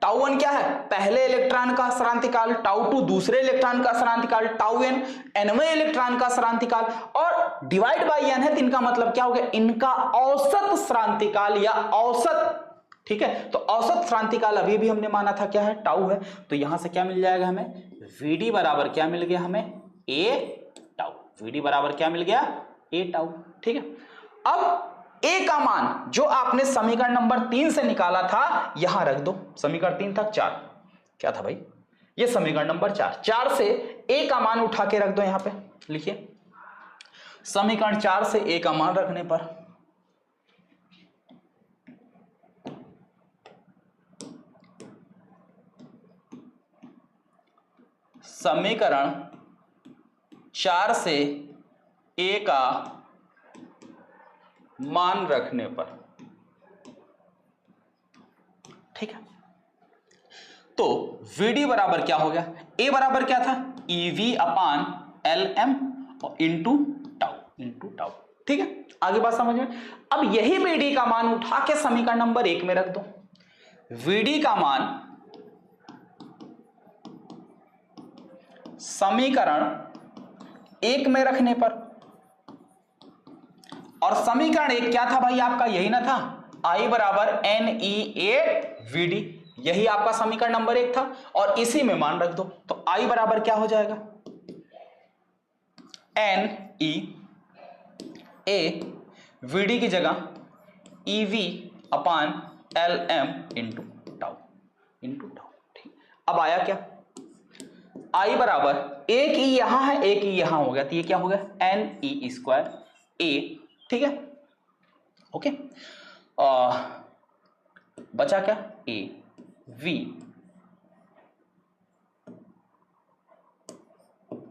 टाउ वन क्या है, पहले इलेक्ट्रॉन का श्रांति काल, टाउ टू दूसरे इलेक्ट्रॉन का श्रांति काल, टाउ एन nवें इलेक्ट्रॉन का श्रांति काल, और डिवाइड बाई एन है, तो इनका मतलब क्या हो गया, इनका औसत श्रांति काल या औसत। ठीक है, तो औसत श्रांति काल अभी भी हमने माना था क्या है, टाउ है, तो यहां से क्या मिल जाएगा हमें, VD बराबर क्या मिल गया हमें, ए टाउ। VD बराबर क्या मिल गया, ए टाउ। ठीक है, अब ए का मान जो आपने समीकरण नंबर 3 से निकाला था यहां रख दो, समीकरण 3 था 4, क्या था भाई, ये समीकरण नंबर 4 से ए का मान उठा के रख दो, यहां पे लिखिए, समीकरण 4 से ए का मान रखने पर समीकरण 4 से ए का मान रखने पर, ठीक है, तो VD बराबर क्या हो गया, ए बराबर क्या था, EV अपान LM इंटू टाउ। ठीक है, आगे बात समझ में। अब यही VD का मान उठा के समीकरण नंबर 1 में रख दो, VD का मान समीकरण 1 में रखने पर, और समीकरण 1 क्या था भाई आपका, यही ना था, I बराबर NEA/VD, यही आपका समीकरण नंबर 1 था, और इसी में मान रख दो, तो I बराबर क्या हो जाएगा, NEA/VD की जगह EV अपान LM इंटू टाउ। ठीक, अब आया क्या, I बराबर एक ई यहां है, एक ई यहां हो गया, तो ये क्या हो गया, NE²A। ठीक है, ओके, बचा क्या, AV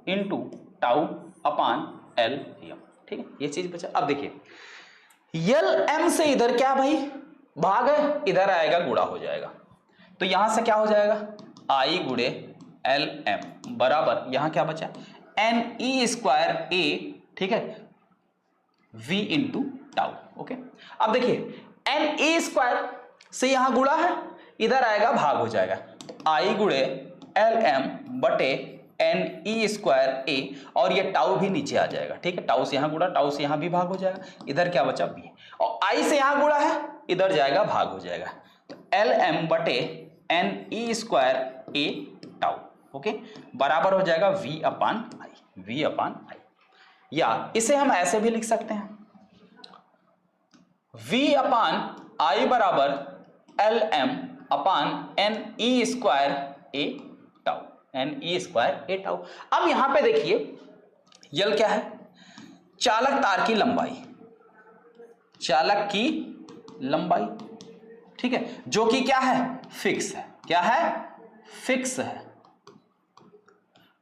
इंटू टाउ अपान LM। ठीक है, ये चीज बचा। अब देखिए एल एम से इधर क्या भाई भाग है, इधर आएगा गुणा हो जाएगा, तो यहां से क्या हो जाएगा आई गुणे एल एम बराबर यहां क्या बचा एन ई स्क्वायर ए, ठीक है, v इंटू टाउ। ओके, अब देखिए एन ई स्क्वायर से यहां गुणा है, इधर आएगा भाग हो जाएगा, तो आई गुणे एल एम बटे एन ई स्क्वायर ए, और ये टाउ भी नीचे आ जाएगा, ठीक है, टाउ से यहां गुणा, टाउ से यहां भी भाग हो जाएगा, इधर क्या बचा b, और आई से यहां गुणा है, इधर जाएगा भाग हो जाएगा, तो एल एम बटे एन ई स्क्वायर ए टाउ, ओके, बराबर हो जाएगा v अपान आई, या इसे हम ऐसे भी लिख सकते हैं v अपान आई बराबर एल एम अपान एन ई स्क्वायर ए टाउ, एन ई स्क्वायर ए टाउ। अब यहां पे देखिए यल क्या है, चालक तार की लंबाई, चालक की लंबाई, ठीक है, जो कि क्या है फिक्स है, क्या है फिक्स है।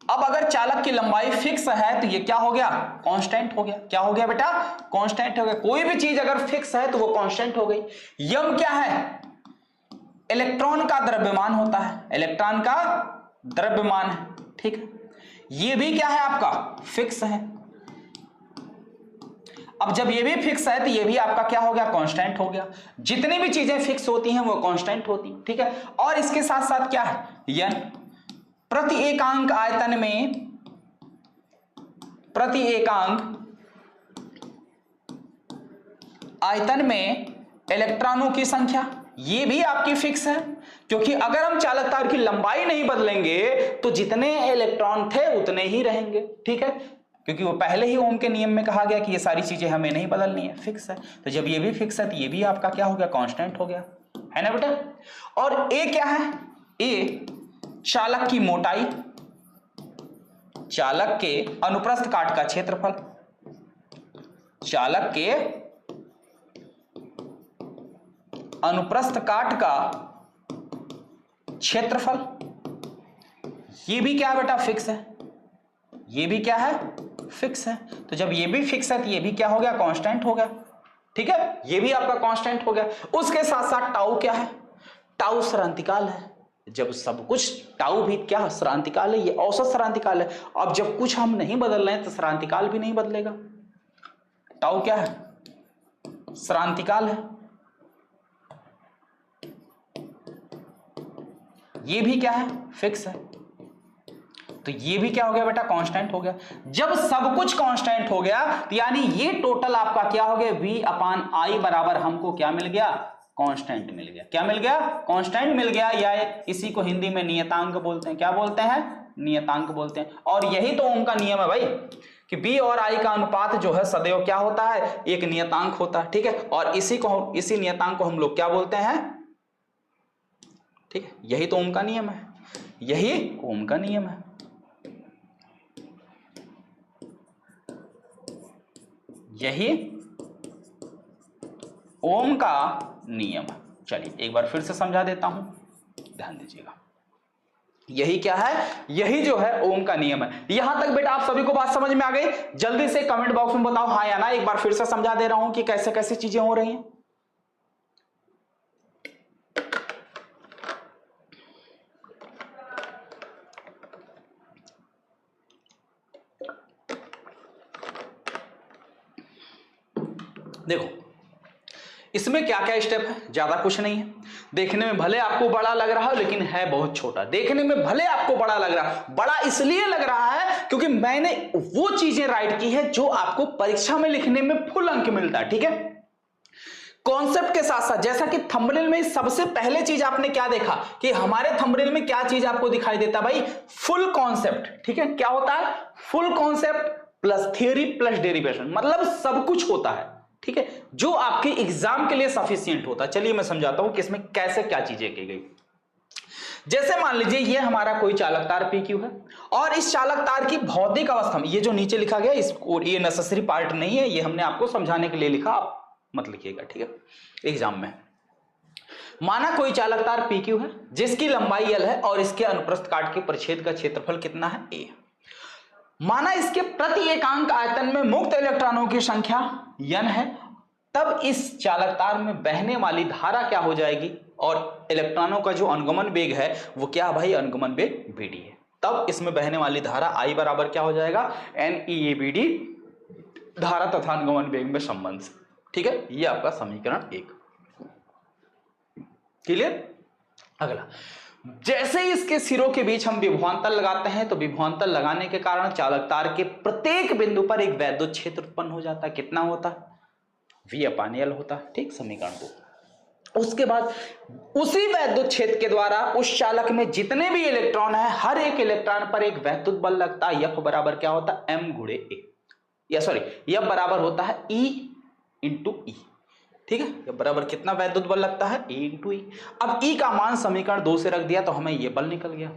अब अगर चालक की लंबाई फिक्स है तो ये क्या हो गया कांस्टेंट हो गया, क्या हो गया बेटा कांस्टेंट हो गया, कोई भी चीज अगर फिक्स है तो वो कांस्टेंट हो गई। यम क्या है, इलेक्ट्रॉन का द्रव्यमान होता है, इलेक्ट्रॉन का द्रव्यमान है, ठीक है, ये भी क्या है आपका फिक्स है। अब जब ये भी फिक्स है तो ये भी आपका क्या हो गया कांस्टेंट हो गया, जितनी भी चीजें फिक्स होती हैं वो कांस्टेंट होती, ठीक है। और इसके साथ साथ क्या है यन प्रति एकांक आयतन में, प्रति एकांक आयतन में इलेक्ट्रॉनों की संख्या, ये भी आपकी फिक्स है, क्योंकि अगर हम चालक तार की लंबाई नहीं बदलेंगे तो जितने इलेक्ट्रॉन थे उतने ही रहेंगे, ठीक है, क्योंकि वो पहले ही ओम के नियम में कहा गया कि ये सारी चीजें हमें नहीं बदलनी है, फिक्स है। तो जब ये भी फिक्स है तो ये भी आपका क्या हो गया कांस्टेंट हो गया, है ना बेटा। और ए क्या है, ए चालक की मोटाई, चालक के अनुप्रस्थ काट का क्षेत्रफल, चालक के अनुप्रस्थ काट का क्षेत्रफल, ये भी क्या है बेटा फिक्स है, ये भी क्या है फिक्स है। तो जब ये भी फिक्स है तो ये भी क्या हो गया कांस्टेंट हो गया, ठीक है, ये भी आपका कांस्टेंट हो गया। उसके साथ साथ टाउ क्या है, टाउ स्थिरांतिकाल है, जब सब कुछ टाउ भी क्या स्थिरांतिकाल है, ये औसत स्थिरांतिकाल है। अब जब कुछ हम नहीं बदल रहे हैं तो स्थिरांतिकाल भी नहीं बदलेगा, टाउ क्या है स्थिरांतिकाल है, ये भी क्या है फिक्स है, तो ये भी क्या हो गया बेटा कांस्टेंट हो गया। जब सब कुछ कांस्टेंट हो गया तो यानी ये टोटल आपका क्या हो गया v अपान आई बराबर हमको क्या मिल गया कांस्टेंट मिल गया, क्या मिल गया कांस्टेंट मिल गया, या इसी को हिंदी में नियतांक बोलते हैं, क्या बोलते हैं नियतांक बोलते हैं। और यही तो ओम का नियम है भाई कि b और i का अनुपात जो है सदैव क्या होता है एक नियतांक होता है, ठीक है, और इसी नियतांक को हम लोग क्या बोलते हैं, ठीक है, यही तो ओम का नियम है, यही ओम का नियम है। यही ओम का नियम है। चलिए एक बार फिर से समझा देता हूं, ध्यान दीजिएगा, यही क्या है, यही जो है ओम का नियम है। यहां तक बेटा आप सभी को बात समझ में आ गई, जल्दी से कमेंट बॉक्स में बताओ हाँ या ना। एक बार फिर से समझा दे रहा हूं कि कैसे कैसे चीजें हो रही हैं। देखो इसमें क्या क्या स्टेप है, ज्यादा कुछ नहीं है, देखने में भले आपको बड़ा लग रहा है लेकिन है बहुत छोटा। देखने में भले आपको बड़ा लग रहा है, बड़ा इसलिए लग रहा है क्योंकि मैंने वो चीजें राइट की है जो आपको परीक्षा में लिखने में फुल अंक मिलता है, ठीक है। कॉन्सेप्ट के साथ साथ जैसा कि थंबनेल में सबसे पहले चीज आपने क्या देखा कि हमारे थंबनेल में क्या चीज आपको दिखाई देता भाई, फुल कॉन्सेप्ट, ठीक है। क्या होता है full concept plus theory plus derivation, मतलब सब कुछ होता है, ठीक है, जो आपके एग्जाम के लिए सफिशिएंट होता है। चलिए मैं समझाता हूं कि इसमें कैसे क्या चीजें की गई। जैसे मान लीजिए ये हमारा कोई चालक तार PQ है और इस चालक तार की भौतिक अवस्था में, ये जो नीचे लिखा गया इसको ये नेसेसरी पार्ट नहीं है, ये हमने आपको समझाने के लिए लिखा, आप मत लिखिएगा, ठीक है। एग्जाम में माना कोई चालक तार PQ है जिसकी लंबाई L है और इसके अनुप्रस्थ काट के परिच्छेद का क्षेत्रफल कितना है A। माना इसके प्रति एकांक आयतन में मुक्त इलेक्ट्रॉनों की संख्या n है, तब इस चालक तार में बहने वाली धारा क्या हो जाएगी, और इलेक्ट्रॉनों का जो अनुगमन वेग है वो क्या भाई, अनुगमन वेग Vd है। तब इसमें बहने वाली धारा I बराबर क्या हो जाएगा, NeABD, धारा तथा अनुगमन वेग में संबंध से। ठीक है, ये आपका समीकरण 1। क्लियर। अगला, जैसे ही इसके सिरों के बीच हम विभवांतर लगाते हैं तो विभवांतर लगाने के कारण चालक तार के प्रत्येक बिंदु पर एक वैद्युत क्षेत्र उत्पन्न हो जाता है। कितना होता है, V/L होता है। ठीक, समीकरण 2। उसके बाद उसी वैद्युत क्षेत्र के द्वारा उस चालक में जितने भी इलेक्ट्रॉन है, हर एक इलेक्ट्रॉन पर एक वैद्युत बल लगता है। F बराबर क्या होता है, M × A, या सॉरी F बराबर होता है E × E। ठीक है, F बराबर कितना वैद्युत बल लगता है, E × E। अब E का मान समीकरण 2 से रख दिया तो हमें ये बल निकल गया।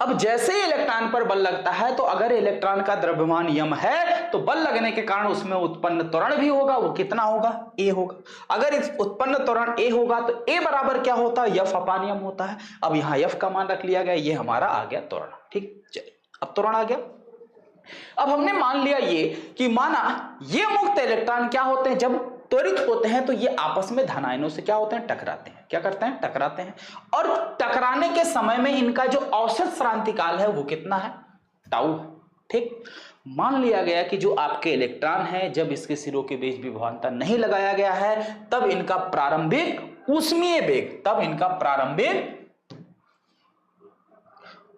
अब जैसे ही इलेक्ट्रॉन पर बल लगता है तो अगर इलेक्ट्रॉन का द्रव्यमान m है तो बल लगने के कारण उसमें उत्पन्न त्वरण भी होगा, वो कितना होगा, a होगा। अगर इस उत्पन्न त्वरण a होगा तो a बराबर क्या होता है, F/m होता है। अब यहाँ f का मान रख लिया गया, ये हमारा आ गया त्वरण। ठीक, चलिए अब त्वरण आ गया। अब हमने मान लिया ये कि माना ये मुक्त इलेक्ट्रॉन क्या होते हैं, जब त्वरित होते हैं तो ये आपस में धन आयनों से क्या होते हैं, टकराते हैं। क्या करते हैं, टकराते हैं। और टकराने के समय में इनका जो औसत श्रांति काल है वो कितना है, टाउ। ठीक, मान लिया गया कि जो आपके इलेक्ट्रॉन है, जब इसके सिरों के बीच विभवांतर नहीं लगाया गया है तब इनका प्रारंभिक ऊष्मीय वेग, तब इनका प्रारंभिक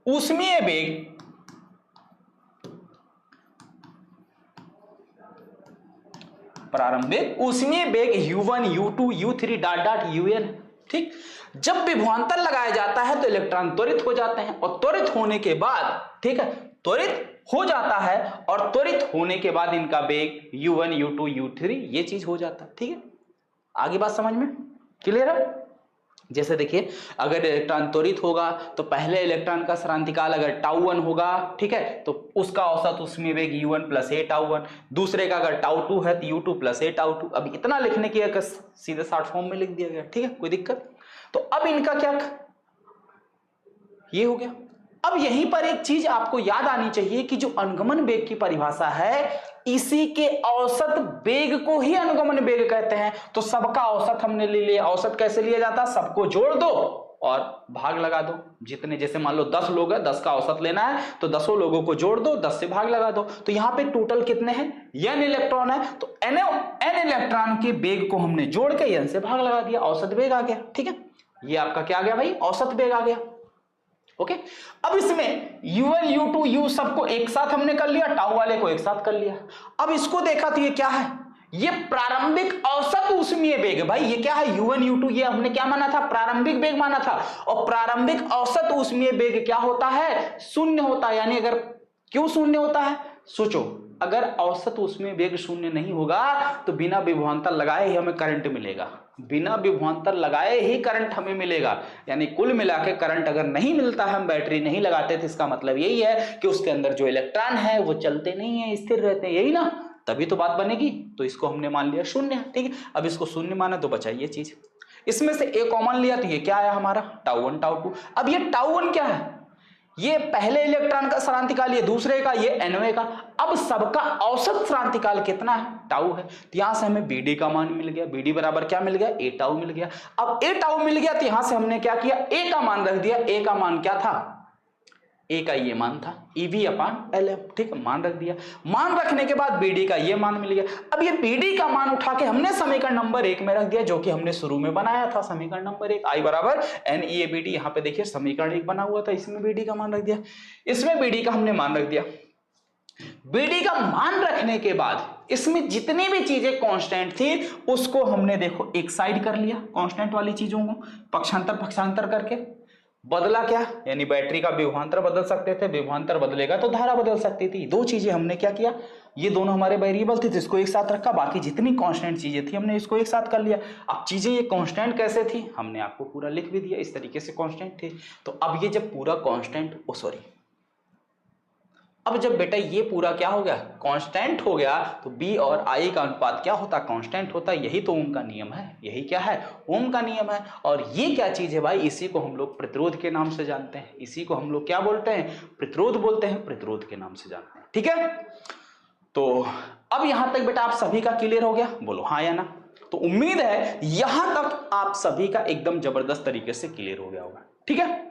ऊष्मीय वेग U1 U2 U3 dot dot UN। ठीक, जब विभवांतर लगाया जाता है तो इलेक्ट्रॉन त्वरित हो जाते हैं, और त्वरित होने के बाद, ठीक है, त्वरित हो जाता है और त्वरित होने के बाद इनका वेग U1 U2 U3 ये चीज हो जाता है। ठीक है, आगे बात समझ में क्लियर है। जैसे देखिए, अगर इलेक्ट्रॉन त्वरित होगा तो पहले इलेक्ट्रॉन का श्रांतिकाल अगर τ1 होगा, ठीक है, तो उसका औसत ऊष्मीय वेग U1 + A τ1। दूसरे का अगर τ2 है तो U2 + A τ2। अब इतना लिखने की अगर सीधे शॉर्ट फॉर्म में लिख दिया गया, ठीक है, कोई दिक्कत। तो अब इनका क्या, ये हो गया। अब यहीं पर एक चीज आपको याद आनी चाहिए कि जो अनुगमन वेग की परिभाषा है, इसी के औसत वेग को ही अनुगमन वेग कहते हैं। तो सबका औसत हमने ले लिया। औसत कैसे लिया जाता है, सबको जोड़ दो और भाग लगा दो। जितने, जैसे मान लो 10 लोग हैं, 10 का औसत लेना है तो 10 लोगों को जोड़ दो, 10 से भाग लगा दो। तो यहाँ पे टोटल कितने हैं, n इलेक्ट्रॉन है, तो n इलेक्ट्रॉन के वेग को हमने जोड़ के n से भाग लगा दिया, औसत वेग आ गया। ठीक है, ये आपका क्या आ गया भाई, औसत वेग आ गया। ओके, अब इसमें U1 U2 U सबको एक साथ हमने कर लिया, टाउ वाले को एक साथ कर लिया। अब इसको देखा तो ये क्या है, ये प्रारंभिक औसत ऊष्मीय वेग है भाई। ये क्या है, U1 U2, ये हमने क्या माना था, प्रारंभिक वेग माना था। और प्रारंभिक औसत ऊष्मीय वेग क्या होता है, शून्य होता है। यानी अगर, क्यों शून्य होता है, सोचो, अगर औसत ऊष्मीय वेग शून्य नहीं होगा तो बिना विभवांतर लगाए ही हमें करंट मिलेगा, बिना विभवांतर लगाए ही करंट हमें मिलेगा। यानी कुल मिला के करंट अगर नहीं मिलता है, हम बैटरी नहीं लगाते थे, इसका मतलब यही है कि उसके अंदर जो इलेक्ट्रॉन है वो चलते नहीं है, स्थिर रहते हैं, यही ना, तभी तो बात बनेगी। तो इसको हमने मान लिया शून्य। ठीक है, अब इसको शून्य माना तो बचा ये चीज, इसमें से ए कॉमन लिया तो ये क्या आया हमारा, τ1 τ2। अब ये τ1 क्या है, ये पहले इलेक्ट्रॉन का श्रांतिकाल, ये दूसरे का, ये nवे का। अब सबका औसत श्रांतिकाल कितना है, टाउ है। तो यहां से हमें BD का मान मिल गया, BD बराबर क्या मिल गया, A टाउ मिल गया। अब A टाउ मिल गया तो यहां से हमने क्या किया, A का मान रख दिया। A का मान क्या था, A का ये मान था EV/LM। ठीक है, मान रख दिया। मान रखने के बाद BD का ये मान मिल गया। अब ये BD का मान उठा के हमने समीकरण नंबर 1 में रख दिया, जो कि हमने शुरू में बनाया था, समीकरण नंबर 1, I बराबर NeABD। यहाँ पे देखिए समीकरण 1 बना हुआ था, इसमें BD का मान रख दिया, इसमें BD का हमने मान रख दिया। BD का मान रखने के बाद इसमें जितनी भी चीजें कांस्टेंट थी उसको हमने देखो एक साइड कर लिया, कांस्टेंट वाली चीजों को पक्षांतर करके बदला। क्या, यानी बैटरी का विभवांतर बदल सकते थे, विभवांतर बदलेगा तो धारा बदल सकती थी। दो चीजें हमने क्या किया, ये दोनों हमारे वेरिएबल थे तो इसको एक साथ रखा, बाकी जितनी कांस्टेंट चीजें थी हमने इसको एक साथ कर लिया। अब चीजें ये कांस्टेंट कैसे थी, हमने आपको पूरा लिख भी दिया, इस तरीके से कांस्टेंट थे। तो अब ये जब पूरा कांस्टेंट, अब जब बेटा ये पूरा क्या हो गया, कांस्टेंट हो गया, तो B और I का अनुपात क्या होता, कांस्टेंट होता। यही तो ओम का नियम है, यही क्या है, ओम का नियम है। और ये क्या चीज है भाई, इसी को हम लोग प्रतिरोध के नाम से जानते हैं, इसी को हम लोग क्या बोलते हैं, प्रतिरोध बोलते हैं, प्रतिरोध के नाम से जानते हैं। ठीक है, तो अब यहां तक बेटा आप सभी का क्लियर हो गया, बोलो हाँ या ना। तो उम्मीद है यहां तक आप सभी का एकदम जबरदस्त तरीके से क्लियर हो गया होगा। ठीक है,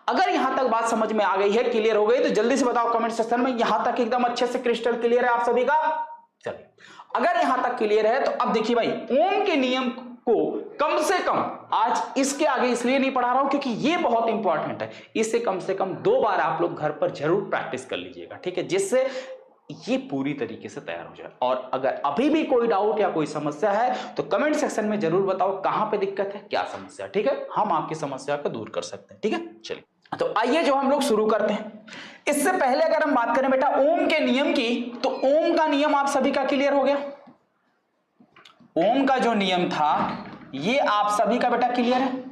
अगर यहां तक बात समझ में आ गई है, क्लियर हो गई, तो जल्दी से बताओ कमेंट सेक्शन में यहां तक एकदम अच्छे से क्रिस्टल क्लियर है आप सभी का। चलिए, अगर यहां तक क्लियर है तो अब देखिए भाई, ओम के नियम को कम से कम आज इसके आगे इसलिए नहीं पढ़ा रहा हूं क्योंकि ये बहुत इंपॉर्टेंट है, इसे कम से कम 2 बार आप लोग घर पर जरूर प्रैक्टिस कर लीजिएगा। ठीक है, जिससे ये पूरी तरीके से तैयार हो जाए। और अगर अभी भी कोई डाउट या कोई समस्या है तो कमेंट सेक्शन में जरूर बताओ कहां पे दिक्कत है, क्या समस्या। ठीक है, हम आपकी समस्या को दूर कर सकते हैं। ठीक है, चलिए तो आइए जो हम लोग शुरू करते हैं। इससे पहले अगर हम बात करें बेटा ओम के नियम की, तो ओम का नियम आप सभी का क्लियर हो गया। ओम का जो नियम था ये आप सभी का बेटा क्लियर है,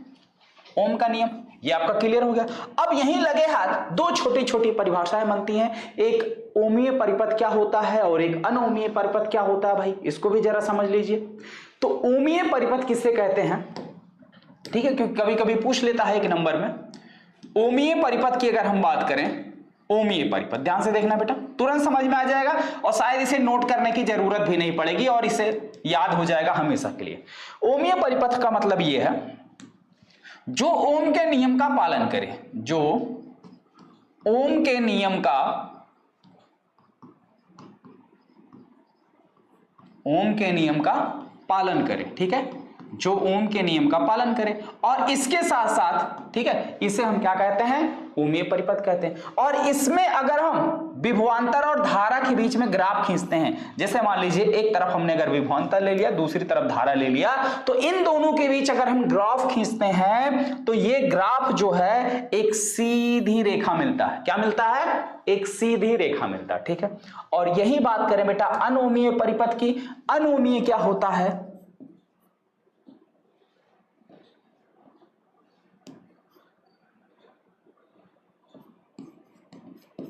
ओम का नियम ये आपका क्लियर हो गया। अब यहीं लगे हाथ 2 छोटी छोटी परिभाषाएं बनती हैं, एक ओमीय परिपथ क्या होता है और एक अनओमीय परिपथ क्या होता है। भाई इसको भी जरा समझ लीजिए। तो ओमीय परिपथ किससे कहते हैं, ठीक है, क्योंकि कभी कभी पूछ लेता है एक नंबर में। ओमीय परिपथ की अगर हम बात करें, ओमीय परिपथ ध्यान से देखना बेटा, तुरंत समझ में आ जाएगा और शायद इसे नोट करने की जरूरत भी नहीं पड़ेगी और इसे याद हो जाएगा हमेशा के लिए। ओमीय परिपथ का मतलब यह है जो ओम के नियम का पालन करे, जो ओम के नियम का, ओम के नियम का पालन करे। ठीक है, जो ओम के नियम का पालन करे और इसके साथ साथ, ठीक है, इसे हम क्या कहते हैं, ओमीय परिपथ कहते हैं। और इसमें अगर हम विभवांतर और धारा के बीच में ग्राफ खींचते हैं, जैसे मान लीजिए एक तरफ हमने अगर विभवांतर ले लिया, दूसरी तरफ धारा ले लिया, तो इन दोनों के बीच अगर हम ग्राफ खींचते हैं तो ये ग्राफ जो है एक सीधी रेखा मिलता है। क्या मिलता है, एक सीधी रेखा मिलता है। ठीक है, और यही बात करें बेटा अनओमीय परिपथ की, अनओमीय क्या होता है,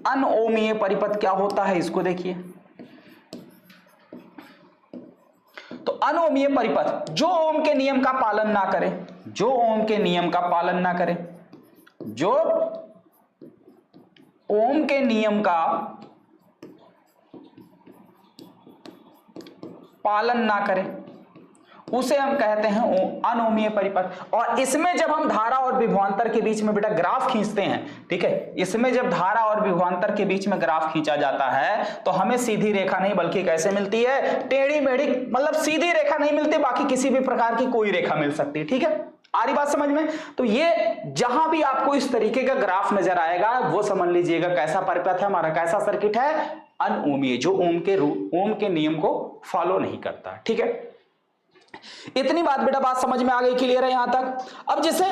अनओमीय परिपथ क्या होता है, इसको देखिए। तो अनओमीय परिपथ जो ओम के नियम का पालन ना करे, जो ओम के नियम का पालन ना करे, जो ओम के नियम का पालन ना करे, उसे हम कहते हैं अनओमीय परिपथ। और इसमें जब हम धारा और विभवांतर के बीच में बेटा ग्राफ खींचते हैं, ठीक है, इसमें जब धारा और विभवांतर के बीच में ग्राफ खींचा जाता है तो हमें सीधी रेखा नहीं बल्कि कैसे मिलती है, टेढ़ी मेढ़ी, मतलब सीधी रेखा नहीं मिलती, बाकी किसी भी प्रकार की कोई रेखा मिल सकती है। ठीक है, आ रही बात समझ में। तो ये जहां भी आपको इस तरीके का ग्राफ नजर आएगा वो समझ लीजिएगा कैसा परिपथ है हमारा, कैसा सर्किट है, अनओमीय, जो ओम के नियम को फॉलो नहीं करता। ठीक है, इतनी बात बेटा बात समझ में आ गई, क्लियर है यहां तक। अब जैसे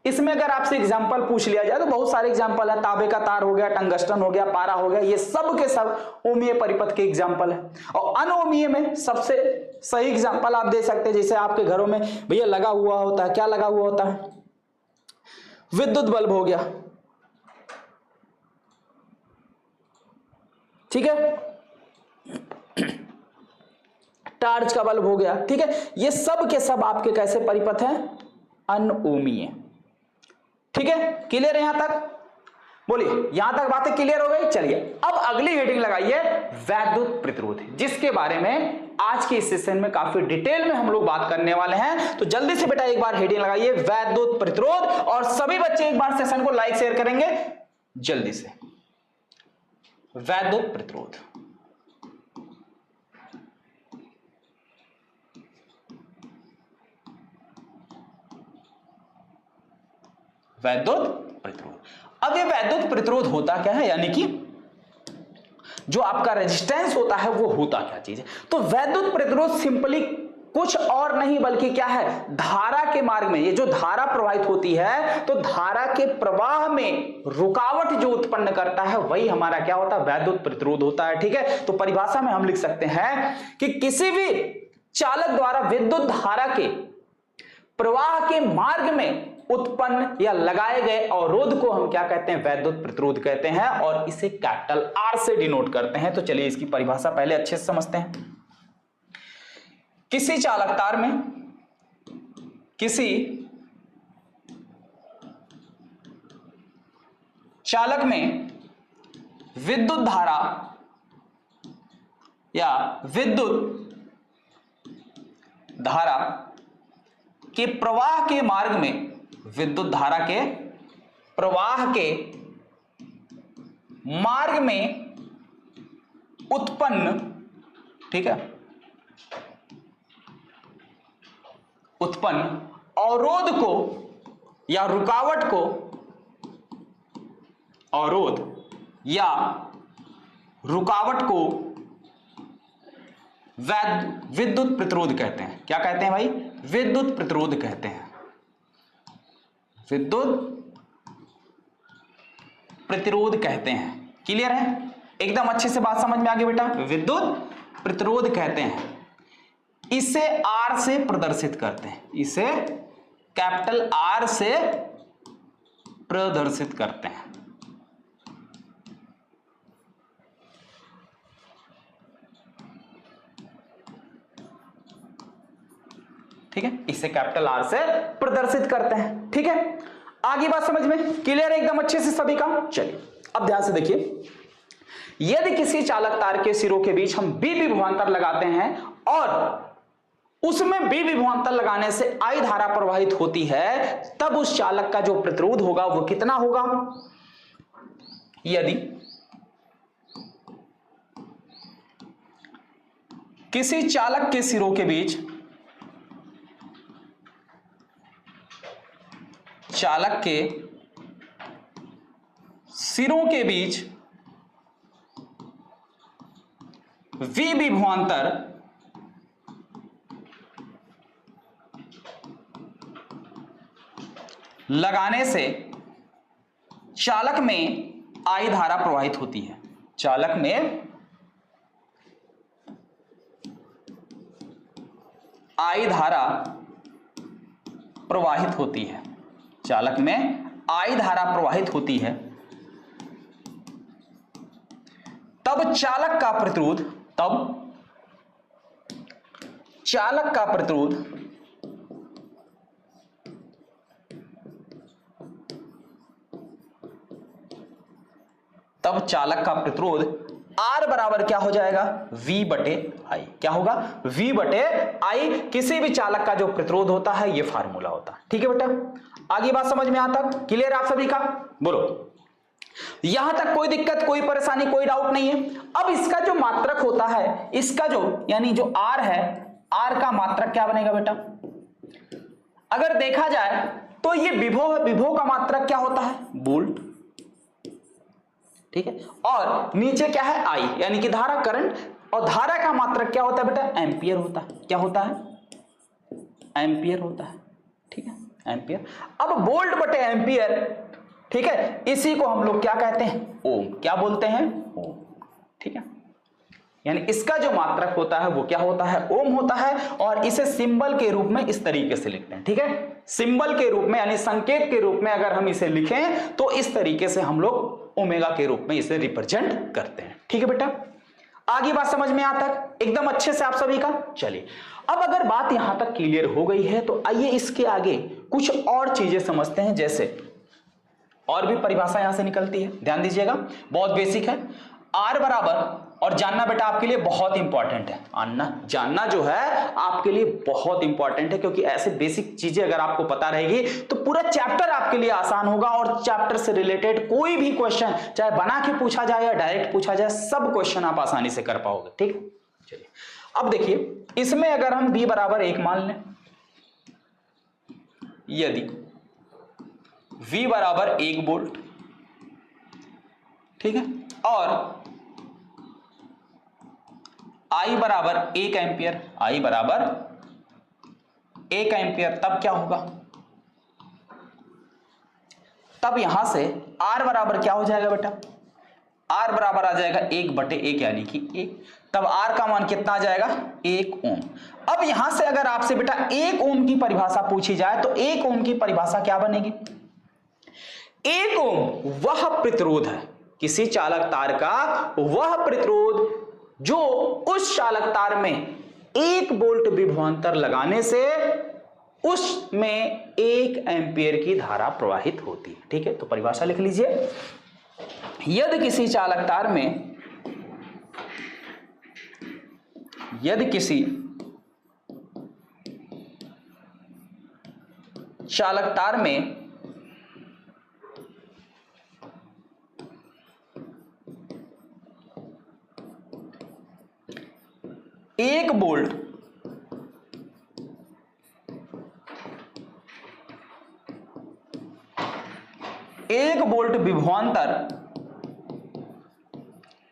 इसमें अगर आपसे एग्जांपल पूछ लिया जाए तो बहुत सारे एग्जांपल है, तांबे का तार हो गया, टंगस्टन हो गया, पारा हो गया, ये सब के सब ओमीय परिपथ के एग्जांपल है। और अनओमीय में सबसे सही एग्जांपल आप दे सकते हैं, जैसे आपके घरों में भैया लगा हुआ होता है, क्या लगा हुआ होता है, विद्युत बल्ब हो गया। ठीक है, टार्च का बल्ब हो गया। ठीक है, ये सब के सब आपके कैसे परिपथ हैं, अनओमीय। ठीक है, क्लियर है यहां तक, बोलिए यहां तक बातें क्लियर हो गई। चलिए अब अगली हेडिंग लगाइए वैद्युत प्रतिरोध, जिसके बारे में आज के इस सेशन में काफी डिटेल में हम लोग बात करने वाले हैं। तो जल्दी से बेटा एक बार हेडिंग लगाइए वैद्युत प्रतिरोध, और सभी बच्चे एक बार सेशन को लाइक शेयर करेंगे जल्दी से। वैद्युत प्रतिरोध, वैद्युत प्रतिरोध। अब ये वैद्युत प्रतिरोध होता क्या है, यानी कि जो आपका रेजिस्टेंस होता है वो होता क्या चीज है। तो वैद्युत प्रतिरोध सिंपली कुछ और नहीं बल्कि क्या है, धारा के मार्ग में, ये जो धारा प्रवाहित होती है तो धारा के प्रवाह में रुकावट जो उत्पन्न करता है वही हमारा क्या होता है, वैद्युत प्रतिरोध होता है। ठीक है, तो परिभाषा में हम लिख सकते हैं कि किसी भी चालक द्वारा विद्युत धारा के प्रवाह के मार्ग में उत्पन्न या लगाए गए अवरोध को हम क्या कहते हैं? वैद्युत प्रतिरोध कहते हैं और इसे कैपिटल आर से डिनोट करते हैं। तो चलिए इसकी परिभाषा पहले अच्छे से समझते हैं। किसी चालक तार में किसी चालक में विद्युत धारा या विद्युत धारा के प्रवाह के मार्ग में, विद्युत धारा के प्रवाह के मार्ग में उत्पन्न, ठीक है, उत्पन्न अवरोध को या रुकावट को, अवरोध या रुकावट को विद्युत प्रतिरोध कहते हैं। क्या कहते हैं भाई? विद्युत प्रतिरोध कहते हैं। विद्युत प्रतिरोध कहते हैं। क्लियर है? एकदम अच्छे से बात समझ में आ गई बेटा। विद्युत प्रतिरोध कहते हैं। इसे आर से प्रदर्शित करते हैं। इसे कैपिटल आर से प्रदर्शित करते हैं। ठीक है, इसे कैपिटल आर से प्रदर्शित करते हैं। ठीक है, आगे बात समझ में क्लियर है एकदम अच्छे से सभी का? चलिए अब ध्यान से देखिए, यदि किसी चालक तार के सिरों के बीच हम बी विभवांतर लगाते हैं और उसमें बी विभवांतर लगाने से आई धारा प्रवाहित होती है, तब उस चालक का जो प्रतिरोध होगा वो कितना होगा? यदि किसी चालक के सिरों के बीच, चालक के सिरों के बीच वी विभवांतर लगाने से चालक में आई धारा प्रवाहित होती है। चालक में आई धारा प्रवाहित होती है। चालक में आई धारा प्रवाहित होती है, तब चालक का प्रतिरोध, तब चालक का प्रतिरोध तब चालक का प्रतिरोध R बराबर क्या हो जाएगा? V बटे आई। क्या होगा? V बटे आई। किसी भी चालक का जो प्रतिरोध होता है ये फार्मूला होता है। ठीक है बेटा, आगे बात समझ में आता? क्लियर आप सभी का? बोलो, यहां तक कोई दिक्कत, कोई परेशानी, कोई डाउट नहीं है? अब इसका जो मात्रक होता है, इसका जो यानी जो R है, R का मात्रक क्या बनेगा बेटा? अगर देखा जाए तो ये विभव का मात्रक क्या होता है? वोल्ट। ठीक है, और नीचे क्या है? आई, यानी कि धारा, करंट। और धारा का मात्रक क्या होता है बेटा? एम्पियर होता है। क्या होता है? एम्पियर होता है। ठीक है, एम्पियर। अब वोल्ट बटे एम्पियर, ठीक है, इसी को हम लोग क्या कहते हैं? ओम। क्या बोलते हैं? ओम। ठीक है, यानी इसका जो मात्रक होता है वो क्या होता है? ओम होता है। और इसे सिंबल के रूप में इस तरीके से लिखते हैं। ठीक है, सिंबल के रूप में यानी संकेत के रूप में अगर हम इसे लिखें तो इस तरीके से हम लोग ओमेगा के रूप में इसे रिप्रेजेंट करते हैं। ठीक है बेटा, आगे बात समझ में आता है एकदम अच्छे से आप सभी का? चलिए, अब अगर बात यहां तक क्लियर हो गई है तो आइए इसके आगे कुछ और चीजें समझते हैं। जैसे और भी परिभाषा यहां से निकलती है, ध्यान दीजिएगा, बहुत बेसिक है। आर बराबर, और जानना बेटा आपके लिए बहुत इंपॉर्टेंट है, जानना जो है आपके लिए बहुत इंपॉर्टेंट है, क्योंकि ऐसे बेसिक चीजें अगर आपको पता रहेगी तो पूरा चैप्टर आपके लिए आसान होगा और चैप्टर से रिलेटेड कोई भी क्वेश्चन चाहे बना के पूछा जाए या डायरेक्ट पूछा जाए, सब क्वेश्चन आप आसानी से कर पाओगे। ठीक है, चलिए अब देखिए, इसमें अगर हम b बराबर 1 मान लें, यदि v बराबर 1 वोल्ट, ठीक है, और I बराबर 1 एम्पियर, I बराबर 1 एम्पियर, तब क्या होगा? तब यहां से R बराबर क्या हो जाएगा बेटा? R बराबर आ जाएगा 1/1 यानी कि 1, तब R का मान कितना आ जाएगा 1 ओम। अब यहां से अगर आपसे बेटा 1 ओम की परिभाषा पूछी जाए तो 1 ओम की परिभाषा क्या बनेगी? 1 ओम वह प्रतिरोध है, किसी चालक तार का वह प्रतिरोध जो उस चालक तार में 1 वोल्ट विभवांतर लगाने से उसमें 1 एम्पीयर की धारा प्रवाहित होती है। ठीक है, तो परिभाषा लिख लीजिए। यदि किसी चालक तार में एक वोल्ट विभवांतर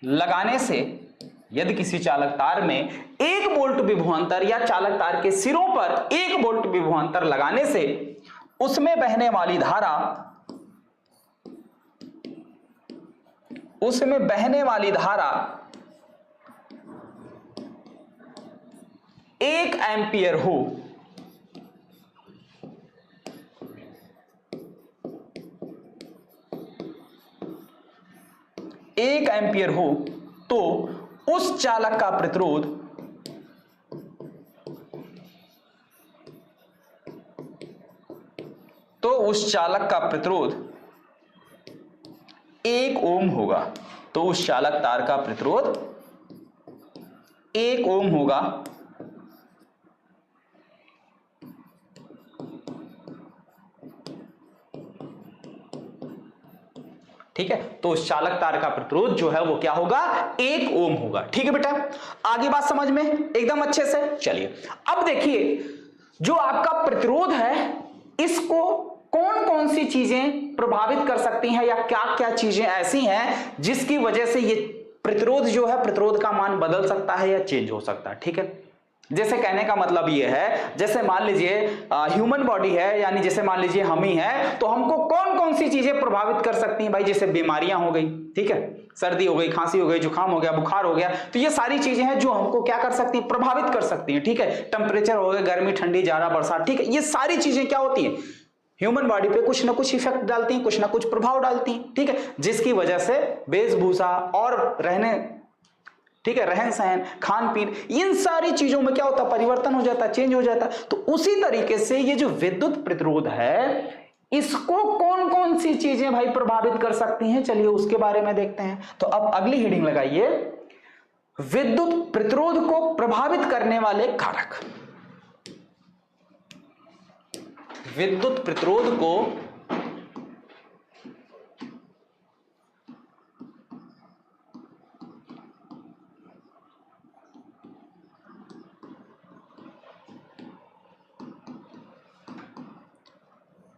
लगाने से, यदि किसी चालक तार में 1 वोल्ट विभवांतर या चालक तार के सिरों पर 1 वोल्ट विभवांतर लगाने से उसमें बहने वाली धारा 1 एम्पीयर हो, तो उस चालक का प्रतिरोध उस चालक का प्रतिरोध 1 ओम होगा। तो उस चालक तार का प्रतिरोध 1 ओम होगा। ठीक है, तो उस चालक तार का प्रतिरोध जो है वो क्या होगा 1 ओम होगा। ठीक है बेटा, आगे बात समझ में एकदम अच्छे से। चलिए अब देखिए, जो आपका प्रतिरोध है इसको कौन कौन सी चीजें प्रभावित कर सकती हैं या क्या क्या चीजें ऐसी हैं जिसकी वजह से ये प्रतिरोध जो है, प्रतिरोध का मान बदल सकता है या चेंज हो सकता है। ठीक है, जैसे कहने का मतलब ये है, जैसे मान लीजिए ह्यूमन बॉडी है, यानी जैसे मान लीजिए हम ही हैं, तो हमको कौन कौन सी चीजें प्रभावित कर सकती हैं भाई? जैसे बीमारियां हो गई, ठीक है, सर्दी हो गई, खांसी हो गई, जुकाम हो गया, बुखार हो गया, तो ये सारी चीजें हैं जो हमको क्या कर सकती हैं, प्रभावित कर सकती हैं। ठीक है, टेम्परेचर हो गया, गर्मी, ठंडी, जाड़ा, बरसात, ठीक है, ये सारी चीजें क्या होती हैं, ह्यूमन बॉडी पे कुछ ना कुछ इफेक्ट डालती हैं, कुछ ना कुछ प्रभाव डालती हैं। ठीक है, जिसकी वजह से वेशभूषा और ठीक है, रहन सहन, खान पीन, इन सारी चीजों में क्या होता है, परिवर्तन हो जाता है, चेंज हो जाता है। तो उसी तरीके से ये जो विद्युत प्रतिरोध है इसको कौन कौन सी चीजें भाई प्रभावित कर सकती हैं, चलिए उसके बारे में देखते हैं। तो अब अगली हेडिंग लगाइए, विद्युत प्रतिरोध को प्रभावित करने वाले कारक। विद्युत प्रतिरोध को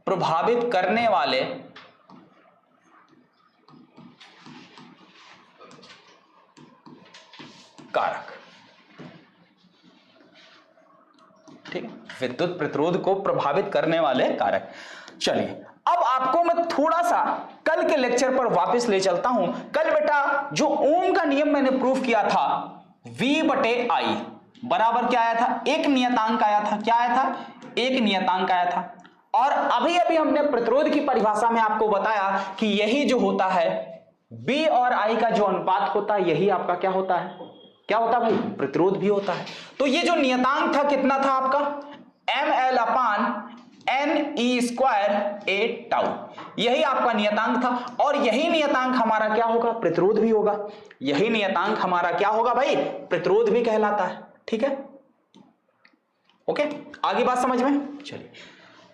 प्रभावित करने वाले कारक। ठीक है, विद्युत प्रतिरोध को प्रभावित करने वाले कारक। चलिए अब आपको मैं थोड़ा सा कल के लेक्चर पर वापस ले चलता हूं। कल बेटा जो ओम का नियम मैंने प्रूफ किया था, V/I बराबर क्या आया था, एक नियतांक आया था। क्या आया था, एक नियतांक आया था। और अभी अभी हमने प्रतिरोध की परिभाषा में आपको बताया कि यही जो होता है V और I का जो अनुपात होता है, यही आपका क्या होता है, क्या होता है भाई, प्रतिरोध भी होता है। तो ये जो नियतांक था कितना था आपका, mL/NE²A τ, यही आपका नियतांक था। और यही नियतांक हमारा क्या होगा, प्रतिरोध भी होगा। यही नियतांक हमारा क्या होगा भाई, प्रतिरोध भी कहलाता है। ठीक है, ओके, आगे बात समझ में। चलिए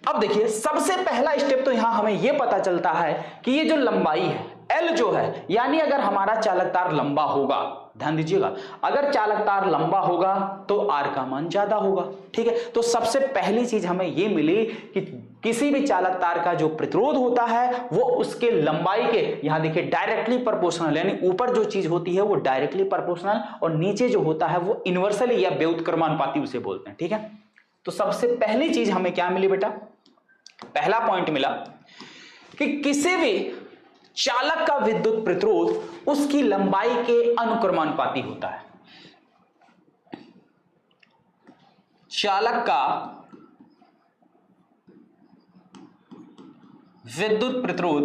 अब देखिए, सबसे पहला स्टेप तो यहां हमें यह पता चलता है कि ये जो लंबाई है L जो है, यानी अगर हमारा चालक तार लंबा होगा, ध्यान दीजिएगा, अगर चालक तार लंबा होगा तो R का मान ज्यादा होगा। ठीक है, तो सबसे पहली चीज हमें यह मिली कि किसी भी चालक तार का जो प्रतिरोध होता है वो उसके लंबाई के, यहां देखिए, डायरेक्टली प्रोपोर्शनल, यानी ऊपर जो चीज होती है वो डायरेक्टली प्रोपोर्शनल और नीचे जो होता है वो इनवर्सली या व्युत्क्रमानुपाती उसे बोलते हैं। ठीक है, तो सबसे पहली चीज हमें क्या मिली बेटा, पहला पॉइंट मिला कि किसी भी चालक का विद्युत प्रतिरोध उसकी लंबाई के अनुक्रमानुपाती होता है। चालक का विद्युत प्रतिरोध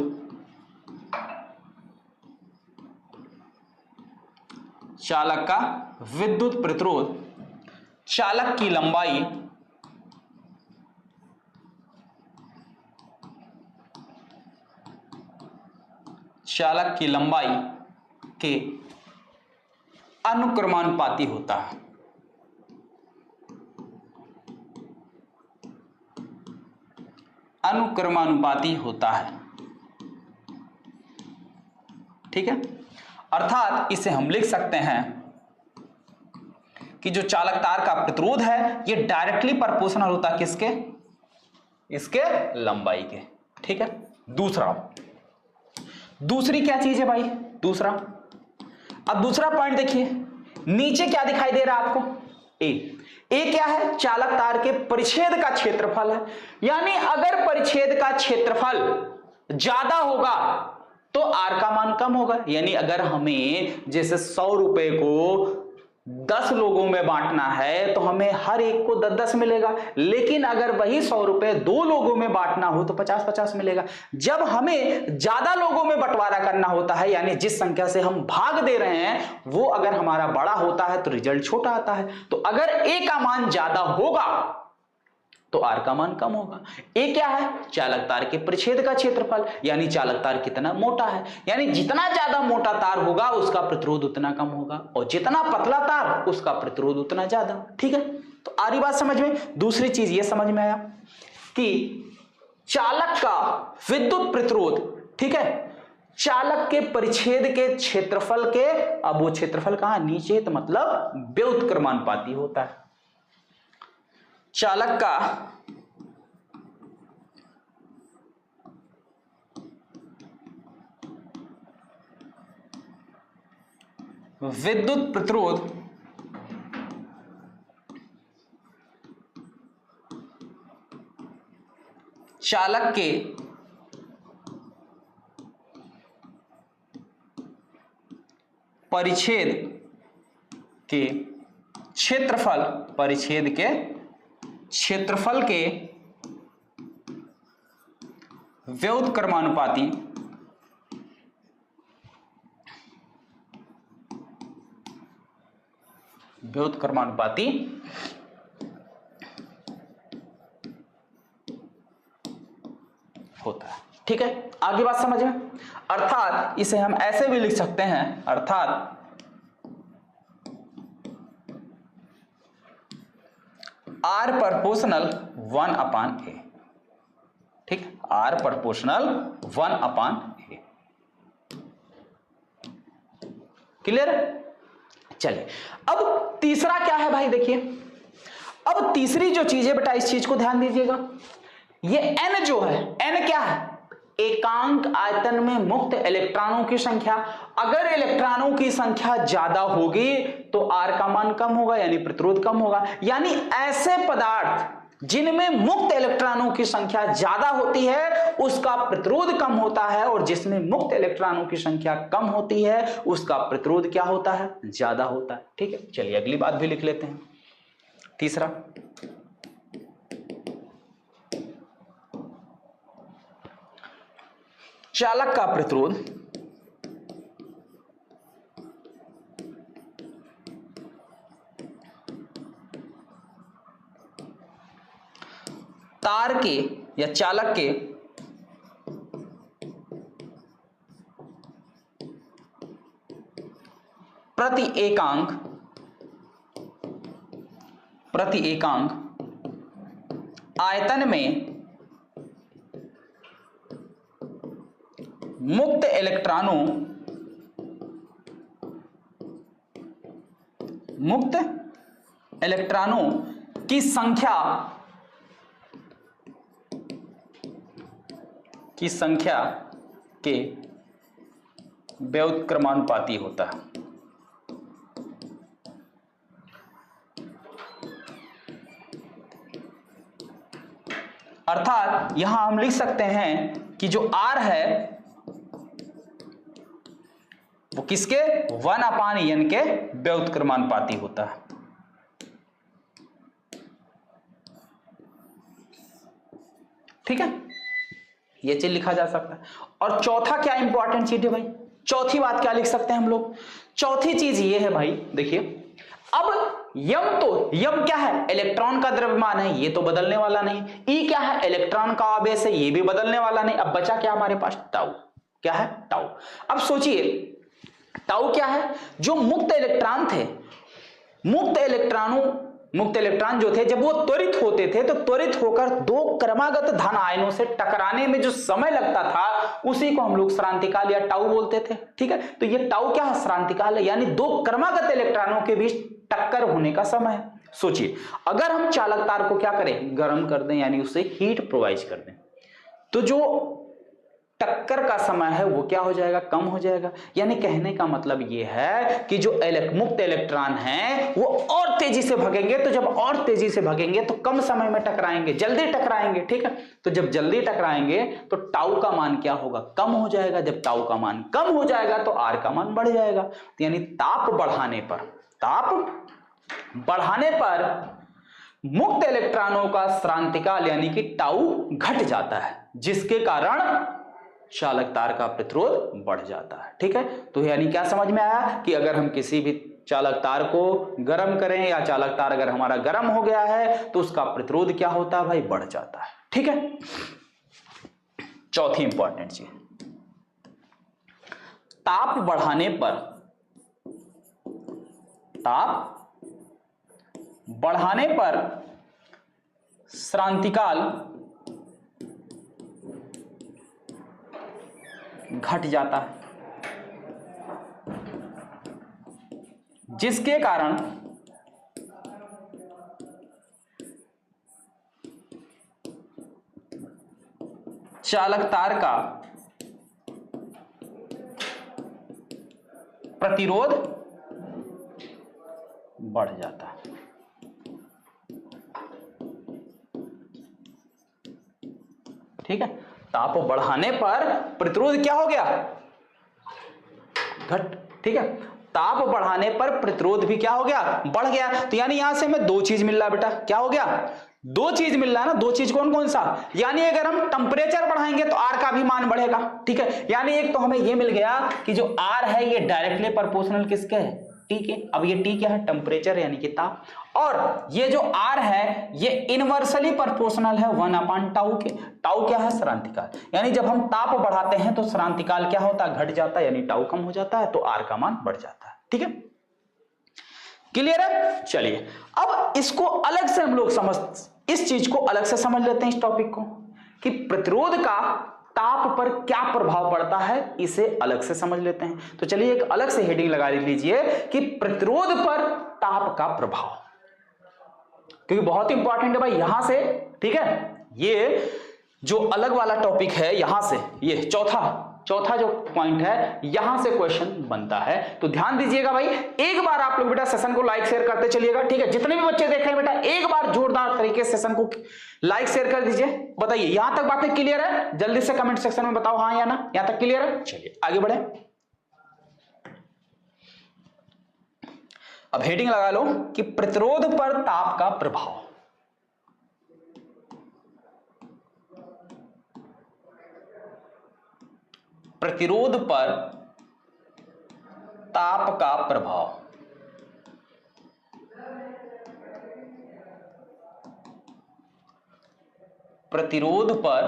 चालक का विद्युत प्रतिरोध चालक की लंबाई के अनुक्रमानुपाती होता है। अनुक्रमानुपाती होता है, ठीक है। अर्थात इसे हम लिख सकते हैं कि जो चालक तार का प्रतिरोध है ये डायरेक्टली प्रोपोर्शनल होता है किसके? इसके लंबाई के, ठीक है। दूसरी क्या चीज है भाई? अब दूसरा पॉइंट देखिए, नीचे क्या दिखाई दे रहा है आपको? ए क्या है? चालक तार के परिच्छेद का क्षेत्रफल है। यानी अगर परिच्छेद का क्षेत्रफल ज्यादा होगा तो आर का मान कम होगा। यानी अगर हमें जैसे 100 रुपए को 10 लोगों में बांटना है तो हमें हर एक को 10-10 मिलेगा, लेकिन अगर वही 100 रुपए 2 लोगों में बांटना हो तो 50-50 मिलेगा। जब हमें ज्यादा लोगों में बंटवारा करना होता है, यानी जिस संख्या से हम भाग दे रहे हैं वो अगर हमारा बड़ा होता है तो रिजल्ट छोटा आता है। तो अगर ए का मान ज्यादा होगा तो आर का मान कम होगा। ए क्या है? चालक तार के परिच्छेद का क्षेत्रफल, यानी चालक तार कितना मोटा है। यानी जितना ज्यादा मोटा तार होगा उसका प्रतिरोध उतना कम होगा, और जितना पतला तार उसका प्रतिरोध उतना ज्यादा, ठीक है। तो आ रही बात समझ में? दूसरी चीज ये समझ में आया कि चालक का विद्युत प्रतिरोध, ठीक है, चालक के परिच्छेद के क्षेत्रफल के, अब वो क्षेत्रफल कहां? नीचे, तो मतलब व्युत्क्रमानुपाती होता है। चालक का विद्युत प्रतिरोध चालक के परिच्छेद के क्षेत्रफल, परिच्छेद के क्षेत्रफल के व्युत्क्रमानुपाती होता है, ठीक है। आगे बात समझ में? अर्थात इसे हम ऐसे भी लिख सकते हैं, अर्थात R प्रोपोर्शनल 1/A, ठीक है। R proportional 1/A, clear? चलिए, अब तीसरा क्या है भाई? देखिए, अब तीसरी जो चीज है बेटा, इस चीज को ध्यान दीजिएगा। ये n जो है, n क्या है? एकांक आयतन में मुक्त इलेक्ट्रॉनों की संख्या। अगर इलेक्ट्रॉनों की संख्या ज्यादा होगी तो आर का मान कम होगा, यानी प्रतिरोध कम होगा। यानी ऐसे पदार्थ जिनमें मुक्त इलेक्ट्रॉनों की संख्या ज्यादा होती है उसका प्रतिरोध कम होता है, और जिसमें मुक्त इलेक्ट्रॉनों की संख्या कम होती है उसका प्रतिरोध क्या होता है? ज्यादा होता है, ठीक है। चलिए अगली बात भी लिख लेते हैं। तीसरा, चालक का प्रतिरोध तार के या चालक के प्रति एकांक आयतन में मुक्त इलेक्ट्रॉनों की संख्या के व्युत्क्रमानुपाती होता है। अर्थात यहां हम लिख सकते हैं कि जो R है किसके 1/n के व्युत्क्रमानुपाती होता है। ठीक है, ये चीज लिखा जा सकता है। और चौथा क्या इंपॉर्टेंट चीज है भाई, चौथी बात क्या लिख सकते हैं हम लोग, चौथी चीज ये है भाई, देखिए अब यम क्या है, इलेक्ट्रॉन का द्रव्यमान है, ये तो बदलने वाला नहीं। ई क्या है, इलेक्ट्रॉन का आवेश है, ये भी बदलने वाला नहीं। अब बचा क्या हमारे पास, टाउ। क्या है, टाउ। अब सोचिए टाउ क्या है, जो मुक्त इलेक्ट्रॉन थे, मुक्त इलेक्ट्रॉन जो थे जब वो त्वरित होते थे तो त्वरित होकर दो क्रमागत धन आयनों से टकराने में जो समय लगता था उसी को हम लोग श्रांतिकाल या टाउ बोलते थे। ठीक है, तो ये टाउ क्या है, श्रांतिकाल है, यानी दो क्रमागत इलेक्ट्रॉनों के बीच टक्कर होने का समय है। सोचिए अगर हम चालक तार को क्या करें, गर्म कर दें, यानी उसे हीट प्रोवाइड कर दें, तो जो टक्कर का समय है वो क्या हो जाएगा, कम हो जाएगा। यानी कहने का मतलब ये है कि जो मुक्त इलेक्ट्रॉन हैं वो और तेजी से भगेंगे, तो जब और तेजी से भगेंगे तो कम समय में टकराएंगे, जल्दी टकराएंगे। ठीक है, तो जब जल्दी टकराएंगे तो टाउ का मान क्या होगा, कम हो जाएगा। जब टाउ का मान कम हो जाएगा तो आर का मान बढ़ जाएगा। यानी ताप बढ़ाने पर मुक्त इलेक्ट्रॉनों का श्रांतिकाल यानी कि टाउ घट जाता है, जिसके कारण चालक तार का प्रतिरोध बढ़ जाता है। ठीक है, तो यानी क्या समझ में आया कि अगर हम किसी भी चालक तार को गर्म करें या चालक तार अगर हमारा गर्म हो गया है तो उसका प्रतिरोध क्या होता है भाई, बढ़ जाता है। ठीक है, चौथी इंपॉर्टेंट चीज, ताप बढ़ाने पर श्रांतिकाल घट जाता है, जिसके कारण चालक तार का प्रतिरोध बढ़ जाता है। ठीक है, ताप बढ़ाने पर प्रतिरोध क्या हो गया, घट। ठीक है, ताप बढ़ाने पर प्रतिरोध भी क्या हो गया, बढ़ गया। तो यानी यहां से हमें दो चीज मिल रहा है बेटा, क्या हो गया, दो चीज मिल रहा है ना। दो चीज कौन कौन सा, यानी अगर हम टेम्परेचर बढ़ाएंगे तो आर का भी मान बढ़ेगा। ठीक है, यानी एक तो हमें यह मिल गया कि जो आर है ये डायरेक्टली प्रोपोर्शनल किसके है, टी के। अब ये टी क्या है, टेम्परेचर यानी कि ताप, और ये जो आर है ये इनवर्सली प्रोपोर्शनल है 1/टाउ के। टाउ क्या है, श्रांतिकाल, यानी जब हम ताप बढ़ाते हैं तो श्रांतिकाल क्या होता है, घट जाता है, यानी टाउ कम हो जाता है, तो आर का मान बढ़ जाता है। ठीक है, क्लियर है। चलिए अब इसको अलग से हम लोग इस चीज को अलग से समझ लेते हैं, इस टॉपिक को, कि प्रतिरोध का ताप पर क्या प्रभाव पड़ता है, इसे अलग से समझ लेते हैं। तो चलिए एक अलग से हेडिंग लगा लीजिए कि प्रतिरोध पर ताप का प्रभाव, क्योंकि बहुत इंपॉर्टेंट है भाई यहां से। ठीक है, ये जो अलग वाला टॉपिक है यहां से, ये चौथा जो पॉइंट है यहां से क्वेश्चन बनता है। तो ध्यान दीजिएगा भाई, एक बार आप लोग बेटा सेशन को लाइक शेयर करते चलिएगा। ठीक है, जितने भी बच्चे देख रहे हैं बेटा एक बार जोरदार तरीके से सेशन को लाइक शेयर कर दीजिए। बताइए यहां तक बातें क्लियर है, जल्दी से कमेंट सेक्शन में बताओ हाँ या ना, यहां तक क्लियर है। चलिए आगे बढ़े, अब हेडिंग लगा लो कि प्रतिरोध पर ताप का प्रभाव। प्रतिरोध पर ताप का प्रभाव, प्रतिरोध पर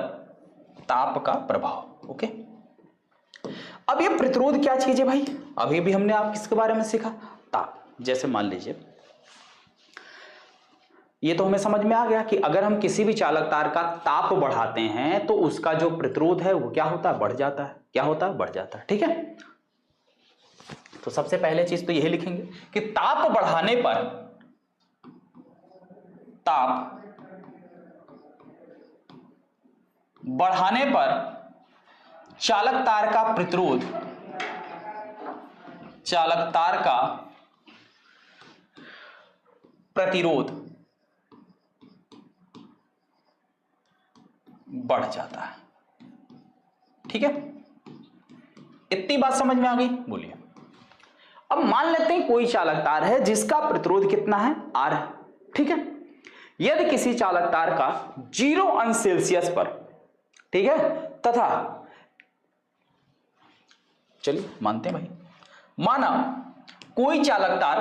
ताप का प्रभाव। ओके, अब ये प्रतिरोध क्या चीज है भाई, अभी भी हमने आप किसके बारे में सीखा, ताप। जैसे मान लीजिए ये तो हमें समझ में आ गया कि अगर हम किसी भी चालक तार का ताप बढ़ाते हैं तो उसका जो प्रतिरोध है वो क्या होता है, बढ़ जाता है। क्या होता है, बढ़ जाता है। ठीक है, तो सबसे पहले चीज तो यही लिखेंगे कि ताप बढ़ाने पर चालक तार का प्रतिरोध, चालक तार का प्रतिरोध बढ़ जाता है। ठीक है, इतनी बात समझ में आ गई, बोलिए। अब मान लेते हैं कोई चालक तार है जिसका प्रतिरोध कितना है, R है, ठीक है। यदि किसी चालक तार का 0 अंश सेल्सियस पर, ठीक है, तथा चलिए मानते हैं भाई, माना कोई चालक तार,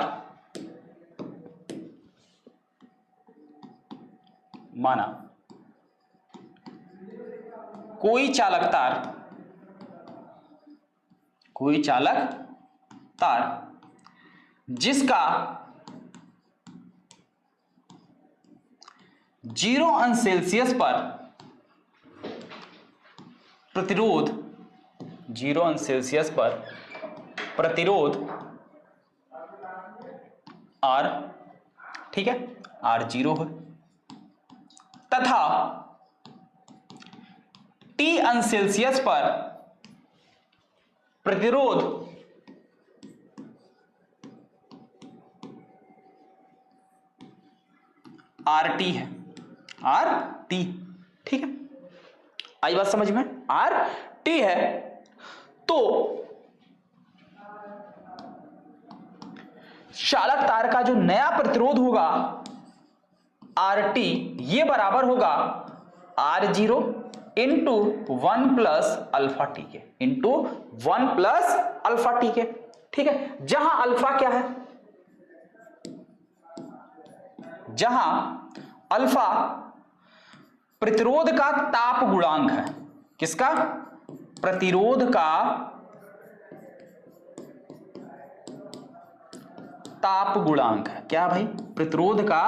माना कोई चालक तार जिसका 0 अंश सेल्सियस पर प्रतिरोध, 0 अंश सेल्सियस पर प्रतिरोध R, ठीक है, R0 है, तथा T अंश सेल्सियस पर प्रतिरोध RT है, RT, ठीक है, आई बात समझ में, RT है। तो चालक तार का जो नया प्रतिरोध होगा RT, ये बराबर होगा R0 into 1 plus alpha T के, इंटू 1 प्लस अल्फा टी के, ठीक है। जहां अल्फा क्या है, जहां अल्फा प्रतिरोध का ताप गुणांक है, किसका, प्रतिरोध का ताप गुणांक है, क्या भाई, प्रतिरोध का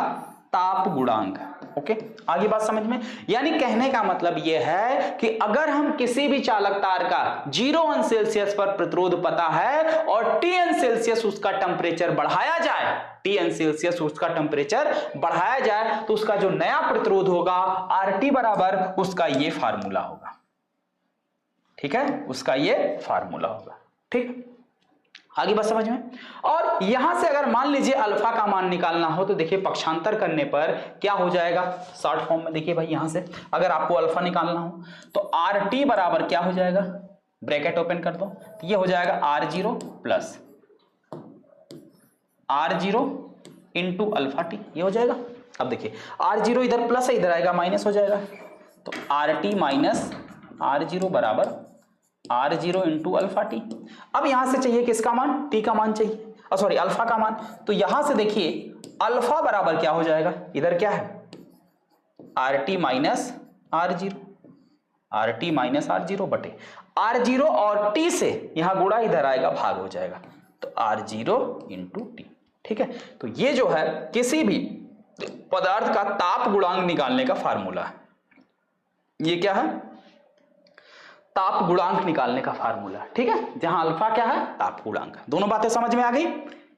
ताप गुणांक है। ओके, आगे बात समझ में, यानी कहने का मतलब यह है कि अगर हम किसी भी चालक तार का 0 अंश सेल्सियस पर प्रतिरोध पता है और T अंश सेल्सियस उसका टेम्परेचर बढ़ाया जाए, T अंश सेल्सियस उसका टेम्परेचर बढ़ाया जाए, तो उसका जो नया प्रतिरोध होगा RT बराबर उसका ये फार्मूला होगा, ठीक है, उसका ये फार्मूला होगा, ठीक। आगे बात समझ में। और यहां से अगर मान लीजिए अल्फा का मान निकालना हो तो देखिए पक्षांतर करने पर क्या हो जाएगा, शॉर्ट फॉर्म में देखिए भाई, यहां से अगर आपको अल्फा निकालना हो तो RT बराबर क्या हो जाएगा, ब्रैकेट ओपन कर दो, तो ये हो जाएगा R0 plus R0 into alpha T, ये हो जाएगा। अब देखिए R0 इधर प्लस है, इधर आएगा माइनस हो जाएगा, तो RT माइनस R0 बराबर R0 इंटू अल्फा टी। अब यहां से चाहिए किसका मान, T का मान चाहिए, सॉरी अल्फा का मान, तो यहां से देखिए अल्फा बराबर क्या हो जाएगा, इधर क्या है RT minus R0, RT minus R0 बटे R0 और T से यहां गुणा इधर आएगा भाग हो जाएगा, तो R0 इंटू टी, ठीक है। तो ये जो है किसी भी पदार्थ का ताप गुणांक निकालने का फार्मूला है, ये क्या है, ताप गुणांक निकालने का फार्मूला, ठीक है, जहां अल्फा क्या है, ताप गुणांक। दोनों बातें समझ में आ गई,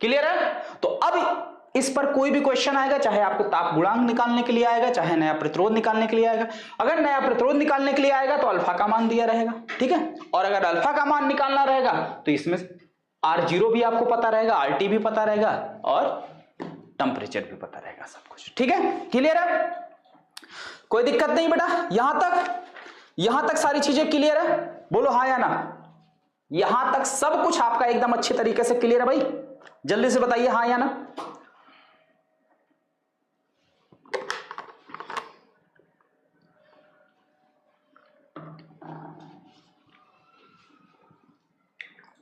क्लियर है। तो अब इस पर कोई भी क्वेश्चन आएगा, चाहे आपको ताप गुणांक निकालने के लिए आएगा, चाहे नया प्रतिरोध निकालने के लिए आएगा। अगर नया प्रतिरोध निकालने के लिए आएगा तो अल्फा का मान दिया रहेगा, ठीक है, और अगर अल्फा का मान निकालना रहेगा तो इसमें R0 भी आपको पता रहेगा, RT भी पता रहेगा और टेम्परेचर भी पता रहेगा, सब कुछ, ठीक है, क्लियर है, कोई दिक्कत नहीं बेटा। यहां तक सारी चीजें क्लियर है, बोलो हाँ या ना, यहां तक सब कुछ आपका एकदम अच्छे तरीके से क्लियर है भाई, जल्दी से बताइए हाँ या ना।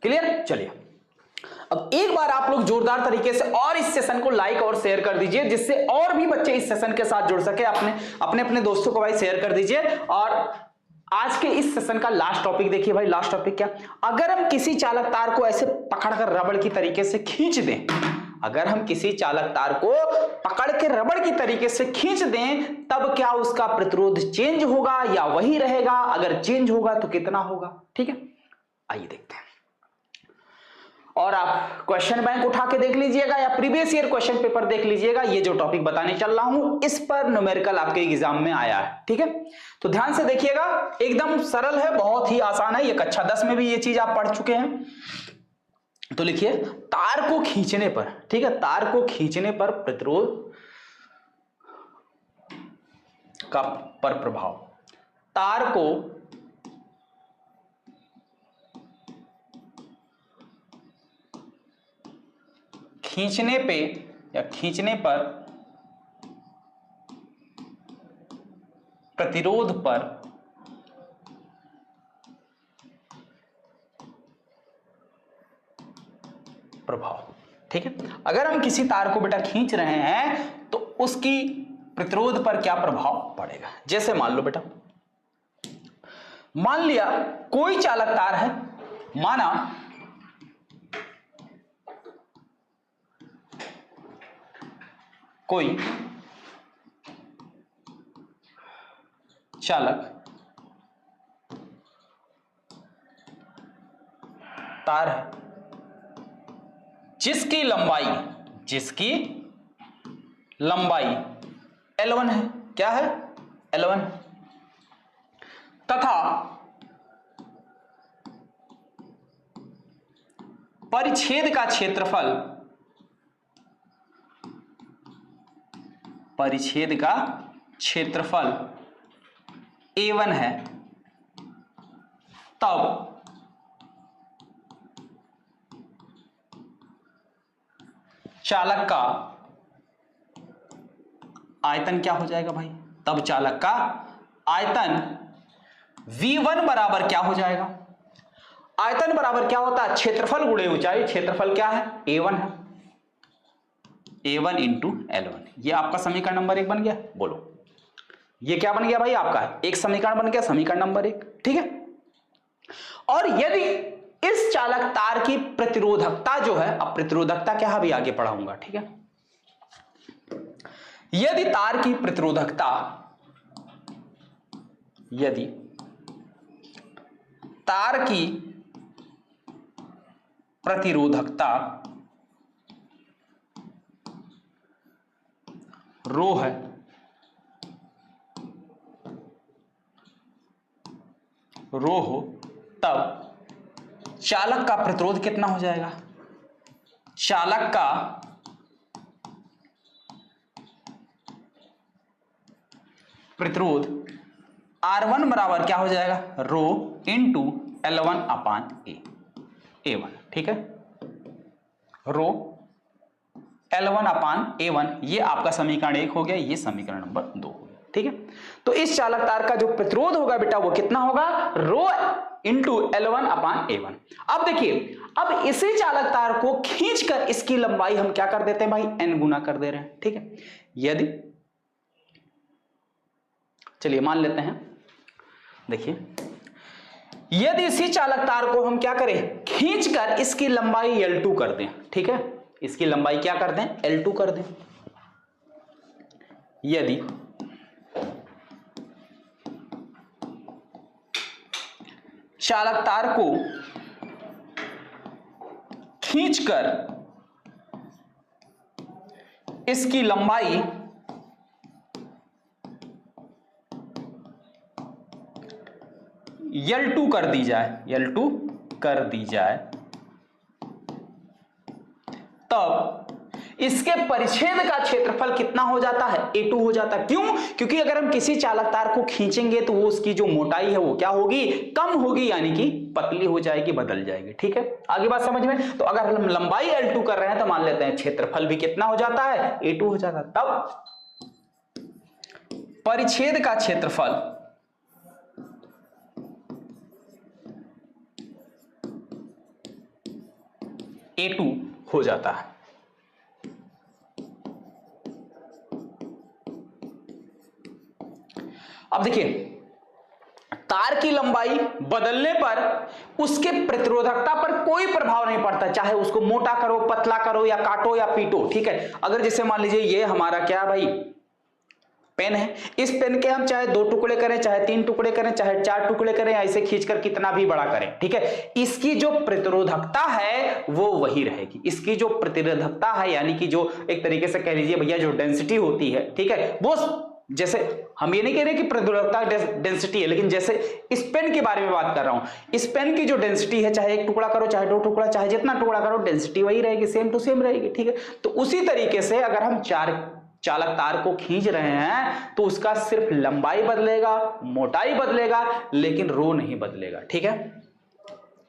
क्लियर, चलिए अब एक बार आप लोग जोरदार तरीके से और इस सेशन को लाइक और शेयर कर दीजिए, जिससे और भी बच्चे इस सेशन के साथ जुड़ सके। अपने दोस्तों को भाई शेयर कर दीजिए। और आज के इस सेशन का लास्ट टॉपिक देखिए भाई, लास्ट टॉपिक क्या, अगर हम किसी चालक तार को ऐसे पकड़कर रबड़ की तरीके से खींच दें, अगर हम किसी चालक तार को पकड़ के रबड़ की तरीके से खींच दें, तब क्या उसका प्रतिरोध चेंज होगा या वही रहेगा, अगर चेंज होगा तो कितना होगा, ठीक है, आइए देखते हैं। और आप क्वेश्चन बैंक उठा के देख लीजिएगा या प्रीवियस ईयर क्वेश्चन पेपर देख लीजिएगा, ये जो टॉपिक बताने चल रहा हूं इस पर न्यूमेरिकल आपके एग्जाम में आया है, ठीक है। तो ध्यान से देखिएगा, एकदम सरल है, बहुत ही आसान है, ये कक्षा 10 में भी ये चीज आप पढ़ चुके हैं। तो लिखिए तार को खींचने पर, ठीक है, तार को खींचने पर प्रतिरोध का पर प्रभाव, तार को खींचने पे या खींचने पर प्रतिरोध पर प्रभाव। ठीक है, अगर हम किसी तार को बेटा खींच रहे हैं तो उसकी प्रतिरोध पर क्या प्रभाव पड़ेगा। जैसे मान लो बेटा, मान लिया कोई चालक तार है, माना कोई चालक तार है जिसकी लंबाई L1 है। क्या है? L1। तथा परिच्छेद का क्षेत्रफल A1 है, तब चालक का आयतन क्या हो जाएगा भाई? तब चालक का आयतन V1 बराबर क्या हो जाएगा? आयतन बराबर क्या होता है? क्षेत्रफल गुणे ऊंचाई। क्षेत्रफल क्या है? A1 है। A1 into L1। ये आपका समीकरण नंबर 1 बन गया। बोलो, ये क्या बन गया भाई? आपका एक समीकरण बन गया, समीकरण नंबर 1। ठीक है, और यदि इस चालक तार की प्रतिरोधकता जो है, अब प्रतिरोधकता क्या है अभी आगे पढ़ाऊंगा। ठीक है, यदि तार की प्रतिरोधकता रो है, रो हो, तब चालक का प्रतिरोध कितना हो जाएगा? चालक का प्रतिरोध R1 बराबर क्या हो जाएगा? रो इंटू L1 अपान A1। ठीक है, रो L1 अपान A1, ये आपका समीकरण 1 हो गया, ये समीकरण नंबर 2 हो गया। ठीक है, तो इस चालक तार का जो प्रतिरोध होगा बेटा वो कितना होगा? रो इंटू L1 अपान A1। अब देखिए, अब इसी चालक तार को खींचकर इसकी लंबाई हम क्या कर देते हैं भाई? n गुना कर दे रहे हैं। ठीक है, यदि, चलिए मान लेते हैं, देखिए यदि इसी चालक तार को हम क्या करें? खींचकर इसकी लंबाई L2 कर दें। ठीक है, इसकी लंबाई क्या कर दें? L2 कर दें। यदि चालक तार को खींचकर इसकी लंबाई L2 कर दी जाए, तब इसके परिच्छेद का क्षेत्रफल कितना हो जाता है? A2 हो जाता है। क्यों? क्योंकि अगर हम किसी चालक तार को खींचेंगे तो वो उसकी जो मोटाई है वो क्या होगी? कम होगी, यानी कि पतली हो जाएगी, बदल जाएगी। ठीक है, आगे बात समझ में? तो अगर हम लंबाई L2 कर रहे हैं तो मान लेते हैं क्षेत्रफल भी कितना हो जाता है? A2 हो जाता है। तब परिच्छेद का क्षेत्रफल A2 हो जाता है। अब देखिए, तार की लंबाई बदलने पर उसके प्रतिरोधकता पर कोई प्रभाव नहीं पड़ता, चाहे उसको मोटा करो, पतला करो, या काटो या पीटो। ठीक है, अगर जैसे मान लीजिए ये हमारा क्या भाई पेन है, इस पेन के हम चाहे 2 टुकड़े करें, चाहे 3 टुकड़े करें, चाहे 4 टुकड़े करें, ऐसे खींचकर कितना भी बड़ा करें। ठीक है, इसकी जो प्रतिरोधकता है वो वही रहेगी। इसकी जो प्रतिरोधकता है, यानी कि जो एक तरीके से कह लीजिए भैया जो डेंसिटी होती है, ठीक है, वो जैसे हम ये नहीं कह रहे कि प्रतिरोधकता डेंसिटी है, लेकिन जैसे इस पेन के बारे में बात कर रहा हूं, इस पेन की जो डेंसिटी है, चाहे 1 टुकड़ा करो, चाहे 2 टुकड़ा, चाहे जितना टुकड़ा करो, डेंसिटी वही रहेगी, सेम टू सेम रहेगी। ठीक है, तो उसी तरीके से अगर हम चालक तार को खींच रहे हैं तो उसका सिर्फ लंबाई बदलेगा, मोटाई बदलेगा, लेकिन रो नहीं बदलेगा। ठीक है,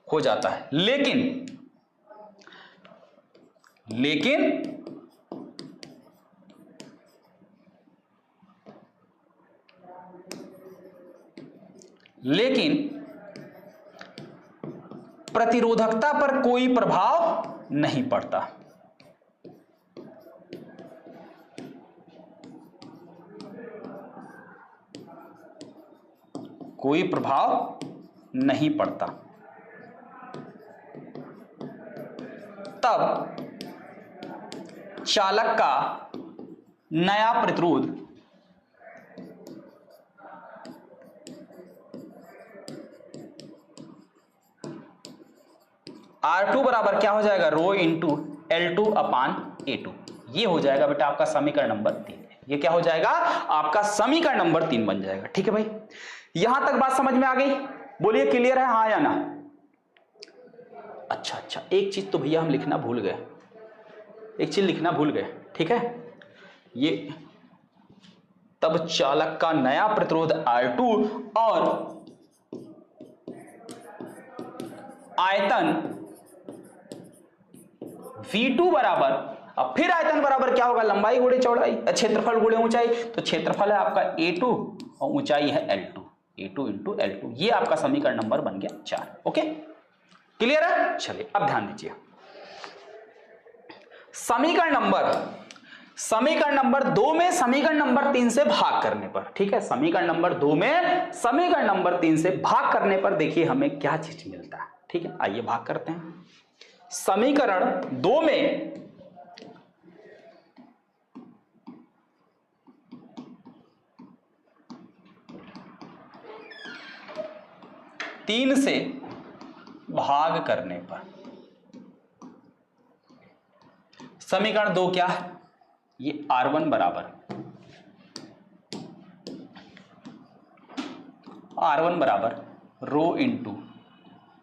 हो जाता है। लेकिन लेकिन प्रतिरोधकता पर कोई प्रभाव नहीं पड़ता। कोई प्रभाव नहीं पड़ता। तब चालक का नया प्रतिरोध R2 बराबर क्या हो जाएगा, रो इंटू L2 अपान A2। ये हो जाएगा बेटा आपका समीकरण नंबर 3। ये क्या हो जाएगा, आपका समीकरण नंबर 3 बन जाएगा। ठीक है भाई, यहां तक बात समझ में आ गई? बोलिए क्लियर है, हाँ या ना? अच्छा, एक चीज तो भैया हम लिखना भूल गए, एक चीज लिखना भूल गए। ठीक है, ये तब चालक का नया प्रतिरोध R2 और आयतन V2 बराबर, अब फिर आयतन बराबर क्या होगा, लंबाई गुणे चौड़ाई, क्षेत्रफल गुणे ऊंचाई। तो क्षेत्रफल है आपका A2 और ऊंचाई है L2, A2 इंटू L2। ये आपका समीकरण नंबर बन गया 4। ओके, क्लियर है? चलिए अब ध्यान दीजिए, समीकरण नंबर 2 में समीकरण नंबर 3 से भाग करने पर, ठीक है, समीकरण नंबर 2 में समीकरण नंबर 3 से भाग करने पर देखिए हमें क्या चीज मिलता है। ठीक है, आइए भाग करते हैं। समीकरण 2 में तीन से भाग करने पर समीकरण 2 क्या है, ये R1 बराबर रो इंटू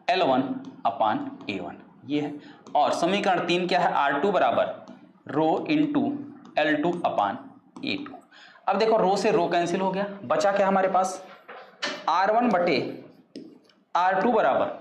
L1 अपान A1 ये है। और समीकरण 3 क्या है, R2 बराबर रो इंटू L2 अपान A2। अब देखो रो से रो कैंसिल हो गया, बचा क्या हमारे पास, R1 बटे R2 बराबर,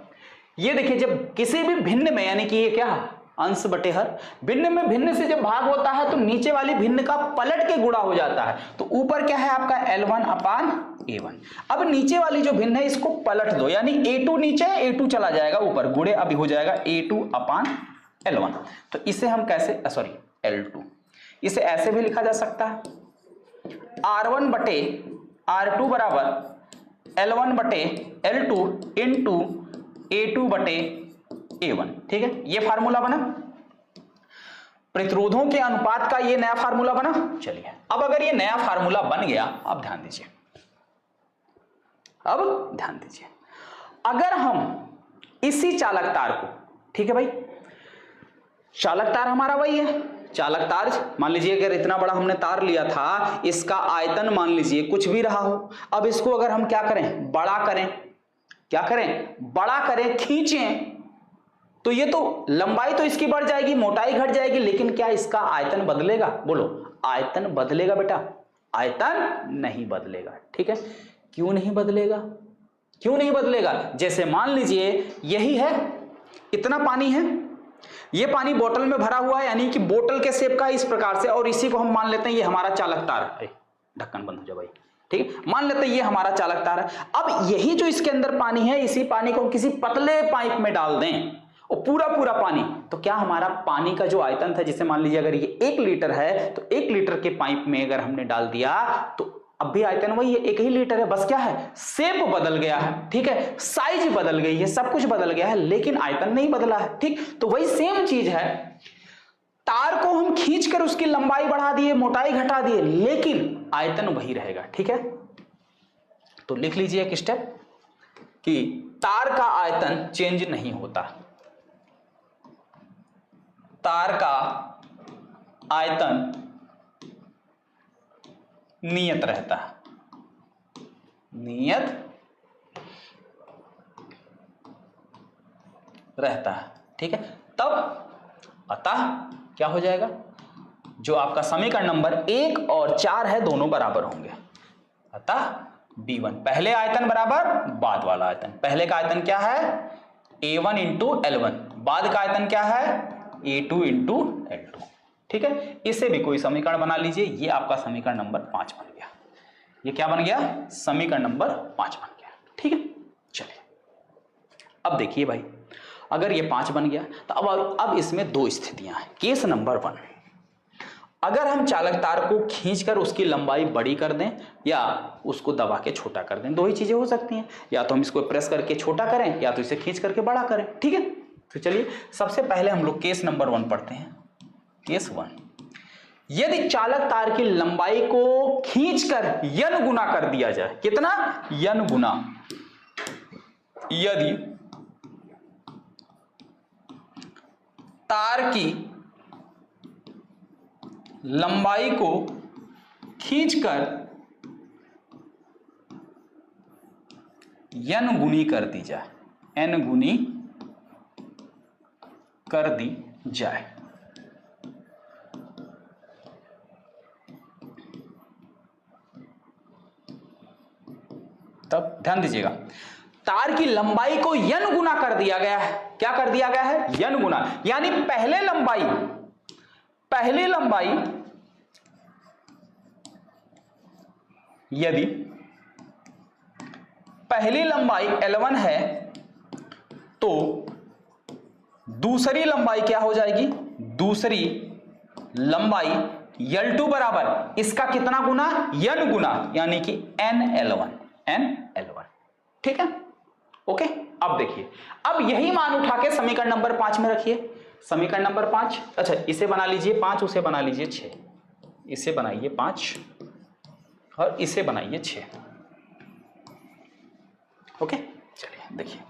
ये देखिए जब किसी भी भिन्न में, यानी कि ये क्या है, अंश बटे हर, भिन्न में भिन्न से जब भाग होता है तो नीचे वाली भिन्न का पलट के गुणा हो जाता है। तो ऊपर क्या है आपका L1 अपान A1। अब नीचे वाली जो भिन्न है इसको पलट दो, यानी A2 नीचे, A2 चला जाएगा ऊपर, गुणे अभी हो जाएगा A2 अपान L1। तो इसे हम कैसे, सॉरी L2, इसे ऐसे भी लिखा जा सकता है, R1 बटे R2 बराबर L1 बटे L2 इंटू A2 बटे A1। ठीक है, ये फार्मूला बना, प्रतिरोधों के अनुपात का ये नया फार्मूला बना। चलिए अब अगर ये नया फार्मूला बन गया, अब ध्यान दीजिए, अगर हम इसी चालक तार को, ठीक है भाई, चालक तार हमारा वही है, चालक तार मान लीजिए अगर इतना बड़ा हमने तार लिया था, इसका आयतन मान लीजिए कुछ भी रहा हो। अब इसको अगर हम क्या करें, बड़ा करें, क्या करें, बड़ा करें, खींचें, तो ये तो लंबाई तो इसकी बढ़ जाएगी, मोटाई घट जाएगी, लेकिन क्या इसका आयतन बदलेगा? बोलो, आयतन बदलेगा बेटा? आयतन नहीं बदलेगा। ठीक है, क्यों नहीं बदलेगा? क्यों नहीं बदलेगा? जैसे मान लीजिए यही है, इतना पानी है, ये पानी बोतल में भरा हुआ है, यानी कि बोतल के शेप का इस प्रकार से, और इसी को हम मान लेते हैं ये हमारा चालक तार है। ढक्कन बंद हो जाए भाई। ठीक है, मान लेते हैं ये हमारा चालक तार है। अब यही जो इसके अंदर पानी है, इसी पानी को किसी पतले पाइप में डाल दें और पूरा पानी, तो क्या हमारा पानी का जो आयतन था, जिसे मान लीजिए अगर ये 1 लीटर है, तो 1 लीटर के पाइप में अगर हमने डाल दिया तो अब भी आयतन वही है, 1 ही लीटर है, बस क्या है, शेप बदल गया है। ठीक है, साइज बदल गई है, सब कुछ बदल गया है, लेकिन आयतन नहीं बदला है। ठीक, तो वही सेम चीज है, तार को हम खींचकर उसकी लंबाई बढ़ा दिए, मोटाई घटा दिए, लेकिन आयतन वही रहेगा। ठीक है, तो लिख लीजिए एक स्टेप कि तार का आयतन चेंज नहीं होता, तार का आयतन नियत रहता है, नियत रहता है। ठीक है, तब अतः क्या हो जाएगा, जो आपका समीकरण नंबर 1 और 4 है दोनों बराबर होंगे। अतः B1 पहले आयतन बराबर बाद वाला आयतन, पहले का आयतन क्या है A1 इंटू L1, बाद का आयतन क्या है A2 इंटू L2। ठीक है, इससे भी कोई समीकरण बना लीजिए। ये आपका समीकरण नंबर 5 बन गया। ये क्या बन गया? समीकरण नंबर 5 बन गया। ठीक है, चलिए अब देखिए भाई, अगर ये 5 बन गया तो अब इसमें दो स्थितियां हैं। केस नंबर 1, अगर हम चालक तार को खींचकर उसकी लंबाई बड़ी कर दें या उसको दबा के छोटा कर दें, दो ही चीजें हो सकती हैं। या तो हम इसको प्रेस करके छोटा करें या तो इसे खींच करके बड़ा करें। ठीक है, तो चलिए सबसे पहले हम लोग केस नंबर 1 पढ़ते हैं। केस 1, यदि चालक तार की लंबाई को खींचकर n गुना कर दिया जाए, कितना? n गुना। यदि तार की लंबाई को खींचकर n गुनी कर दी जाए, n गुनी कर दी जाए, तब ध्यान दीजिएगा, तार की लंबाई को n गुना कर दिया गया है। क्या कर दिया गया है? n गुना। यानी पहले लंबाई यदि पहली लंबाई L1 है तो दूसरी लंबाई क्या हो जाएगी? दूसरी लंबाई L2 बराबर इसका कितना गुना? n गुना, यानी कि nL1। ठीक है, ओके। अब देखिए, अब यही मान उठा के समीकरण नंबर 5 में रखिए। समीकरण नंबर 5, अच्छा इसे बना लीजिए 5, उसे बना लीजिए 6, इसे बनाइए 5 और इसे बनाइए 6। ओके, चलिए देखिए,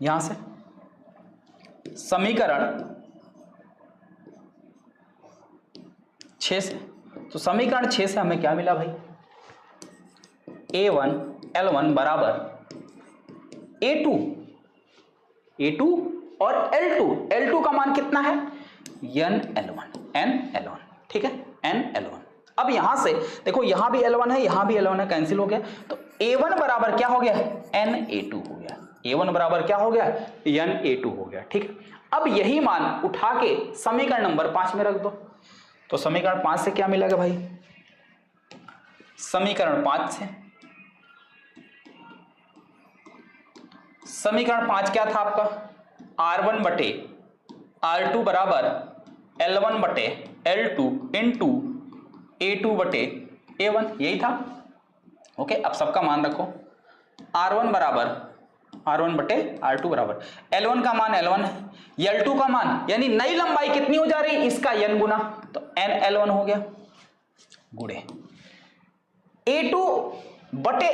यहां से समीकरण 6 से, तो समीकरण 6 से हमें क्या मिला भाई? A1 L1 बराबर A2 और L2 का मान कितना है? nL1। ठीक है, nL1। अब यहां से देखो, यहां भी L1 है, यहां भी L1 है, कैंसिल हो गया, तो A1 बराबर क्या हो गया? Na2 हो गया। A1 बराबर क्या हो गया? Na2 हो गया। ठीक है, अब यही मान उठा के समीकरण नंबर 5 में रख दो। तो समीकरण 5 से क्या मिलेगा भाई? समीकरण 5 से, समीकरण 5 क्या था आपका? R1 बटे R2 बराबर L1 बटे L2 इंटू A2 बटे A1, यही था। ओके, अब सबका मान रखो। R1 बटे R2 बराबर L1 का मान L1 है, L2 का मान, यानी नई लंबाई कितनी हो जा रही? इसका n गुना, तो nL1 हो गया गुणे A2 बटे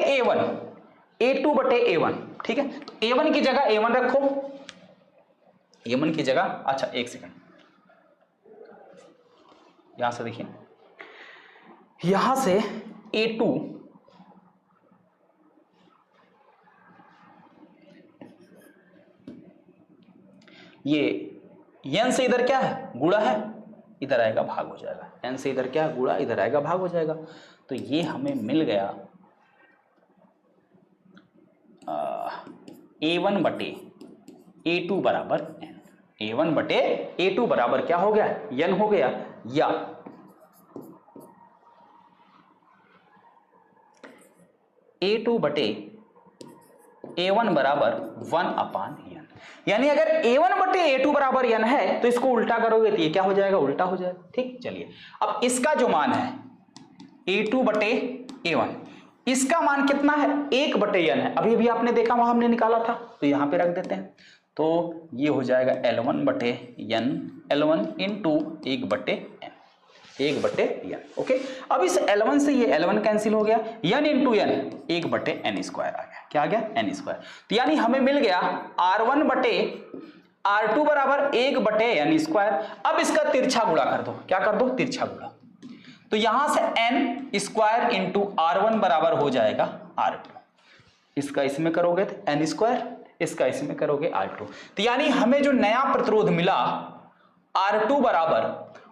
A1। ठीक है, तो A1 की जगह A1 रखो, A1 की जगह, अच्छा एक सेकंड, यहां से देखिए, यहां से A2 ये n से इधर क्या है? गुणा है, इधर आएगा भाग हो जाएगा। n से इधर क्या है? गुणा, इधर आएगा भाग हो जाएगा। तो ये हमें मिल गया A1 बटे A2 बराबर n। A1 बटे A2 बराबर क्या हो गया? n हो गया, या A2 बटे A1 बराबर 1/n। यानी अगर A1 बटे A2 बराबर n है तो इसको उल्टा करोगे तो ये क्या हो जाएगा? उल्टा हो जाएगा। ठीक, चलिए अब इसका जो मान है A2 बटे A1, इसका मान कितना है? 1/n है। अभी भी आपने देखा, वहां हमने निकाला था, तो यहां पे रख देते हैं। तो ये हो जाएगा L1 बटे n, L1 into 1/n। Okay, अब इस L1 से ये L1 कैंसिल हो गया, n into n 1/n square आ गया। क्या आ गया? n square. तो यानी हमें मिल गया R1 बटे R2 बराबर 1/n स्क्वायर। अब इसका तिरछा गुणा कर दो। क्या कर दो? तिरछा गुणा। तो यहां से n स्क्वायर इंटू R1 बराबर हो जाएगा R2। इसका इसमें करोगे तो n स्क्वायर, इसका इसमें करोगे R2। तो यानी हमें जो नया प्रतिरोध मिला R2 बराबर,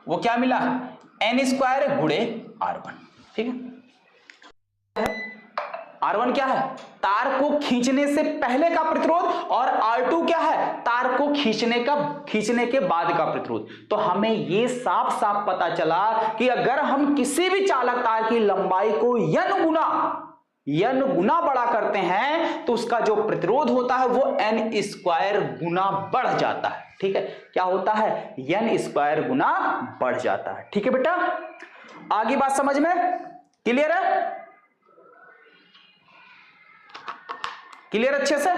वो क्या मिला? n स्क्वायर गुणे R1। ठीक है, R1 क्या है, तार को खींचने से पहले का प्रतिरोध, और R2 क्या है, तार को खींचने के बाद का प्रतिरोध। तो हमें ये साफ साफ पता चला कि अगर हम किसी भी चालक तार की लंबाई को n गुना बड़ा करते हैं तो उसका जो प्रतिरोध होता है वो n² गुना बढ़ जाता है। ठीक है, क्या होता है, n² गुना बढ़ जाता है। ठीक है बेटा, आगे बात समझ में क्लियर है, क्लियर अच्छे से।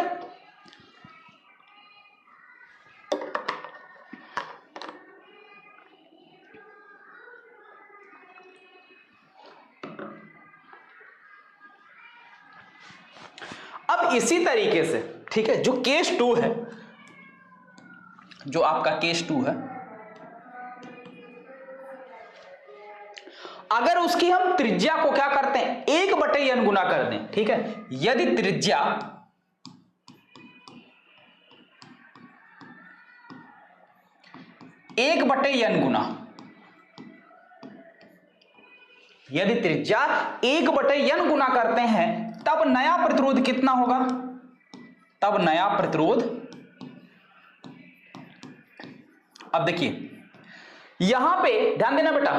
अब इसी तरीके से, ठीक है, जो केस 2 है, जो आपका केस 2 है, अगर उसकी हम त्रिज्या को क्या करते हैं, 1/n गुना कर दें। ठीक है, यदि त्रिज्या 1/n गुना, यदि त्रिज्या 1/n गुना करते हैं तब नया प्रतिरोध कितना होगा, तब नया प्रतिरोध, अब देखिए यहां पे ध्यान देना बेटा,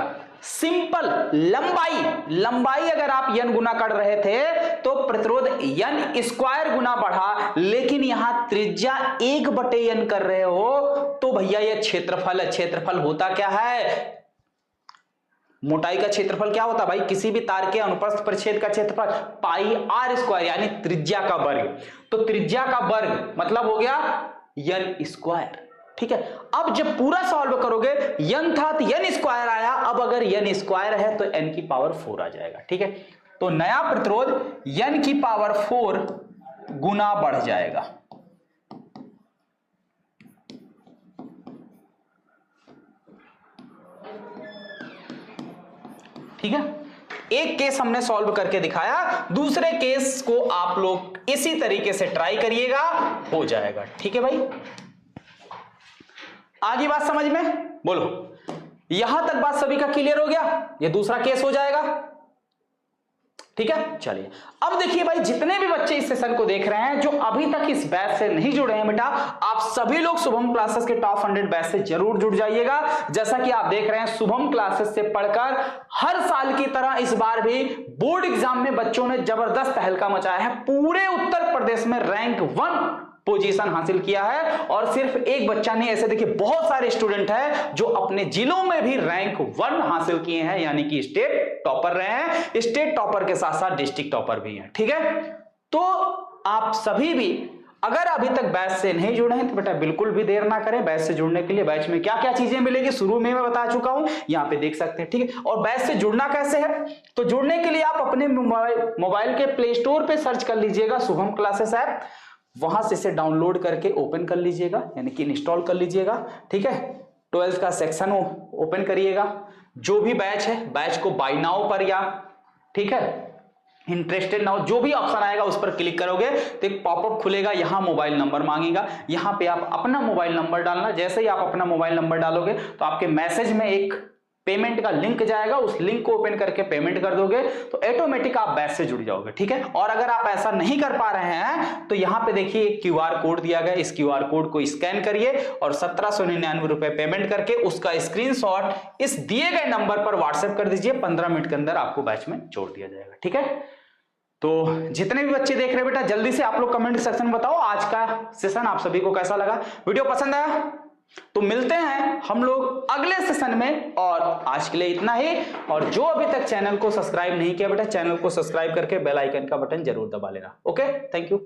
सिंपल लंबाई अगर आप n गुना कर रहे थे तो प्रतिरोध n² गुना बढ़ा, लेकिन यहां त्रिज्या 1/n कर रहे हो तो भैया ये क्षेत्रफल है। क्षेत्रफल होता क्या है, मोटाई का क्षेत्रफल क्या होता है भाई, किसी भी तार के अनुप्रस्थ परिच्छेद का क्षेत्रफल πr², यानी त्रिज्या का वर्ग। तो त्रिज्या का वर्ग मतलब हो गया n²। ठीक है, अब जब पूरा सॉल्व करोगे n था तो n² आया, अब अगर n² है तो n⁴ आ जाएगा। ठीक है, तो नया प्रतिरोध n⁴ गुना बढ़ जाएगा। ठीक है, एक केस हमने सॉल्व करके दिखाया, दूसरे केस को आप लोग इसी तरीके से ट्राई करिएगा, हो जाएगा। ठीक है भाई, आगे बात समझ में, बोलो, यहां तक बात सभी का क्लियर हो गया, ये दूसरा केस हो जाएगा। ठीक है, चलिए अब देखिए भाई, जितने भी बच्चे इस सेशन को देख रहे हैं जो अभी तक इस बैच से नहीं जुड़े हैं बेटा, आप सभी लोग शुभम क्लासेस के टॉप 100 बैच से जरूर जुड़ जाइएगा। जैसा कि आप देख रहे हैं, शुभम क्लासेस से पढ़कर हर साल की तरह इस बार भी बोर्ड एग्जाम में बच्चों ने जबरदस्त तहलका मचाया है। पूरे उत्तर प्रदेश में रैंक 1 पोजीशन हासिल किया है, और सिर्फ एक बच्चा नहीं, ऐसे देखिए बहुत सारे स्टूडेंट हैं जो अपने जिलों में भी रैंक 1 हासिल किए हैं, यानी कि स्टेट टॉपर रहे हैं। स्टेट टॉपर के साथ साथ डिस्ट्रिक्ट टॉपर भी हैं। ठीक है, तो आप सभी भी अगर अभी तक बैच से नहीं जुड़े हैं तो बेटा बिल्कुल भी देर ना करें। बैच से जुड़ने के लिए बैच में क्या क्या चीजें मिलेगी शुरू में मैं बता चुका हूं, यहां पे देख सकते हैं। ठीक है, और बैच से जुड़ना कैसे है, तो जुड़ने के लिए आप अपने मोबाइल के प्ले स्टोर पे सर्च कर लीजिएगा शुभम क्लासेस ऐप, वहां से इसे डाउनलोड करके ओपन कर लीजिएगा, यानी कि इंस्टॉल कर लीजिएगा। ठीक है, 12th का सेक्शन ओपन करिएगा, जो भी बैच है बैच को बाय नाउ पर या ठीक है इंटरेस्टेड नाउ जो भी ऑप्शन आएगा उस पर क्लिक करोगे तो एक पॉपअप खुलेगा, यहां मोबाइल नंबर मांगेगा, यहां पे आप अपना मोबाइल नंबर डालना। जैसे ही आप अपना मोबाइल नंबर डालोगे तो आपके मैसेज में एक पेमेंट का लिंक जाएगा, उस लिंक को ओपन करके पेमेंट कर दोगे तो ऑटोमेटिक आप बैच से जुड़ जाओगे। ठीक है, और अगर आप ऐसा नहीं कर पा रहे हैं तो यहां पे देखिए QR कोड दिया गया, इस QR कोड को स्कैन करिए और 1799 रुपए पेमेंट करके उसका स्क्रीनशॉट इस दिए गए नंबर पर व्हाट्सएप कर दीजिए। 15 मिनट के अंदर आपको बैच में जोड़ दिया जाएगा। ठीक है, तो जितने भी बच्चे देख रहे हैं बेटा जल्दी से आप लोग कमेंट सेक्शन में बताओ आज का सेशन आप सभी को कैसा लगा, वीडियो पसंद आया तो मिलते हैं हम लोग अगले सेशन में। और आज के लिए इतना ही, और जो अभी तक चैनल को सब्सक्राइब नहीं किया बेटा चैनल को सब्सक्राइब करके बेल आइकन का बटन जरूर दबा लेना। Okay, thank you.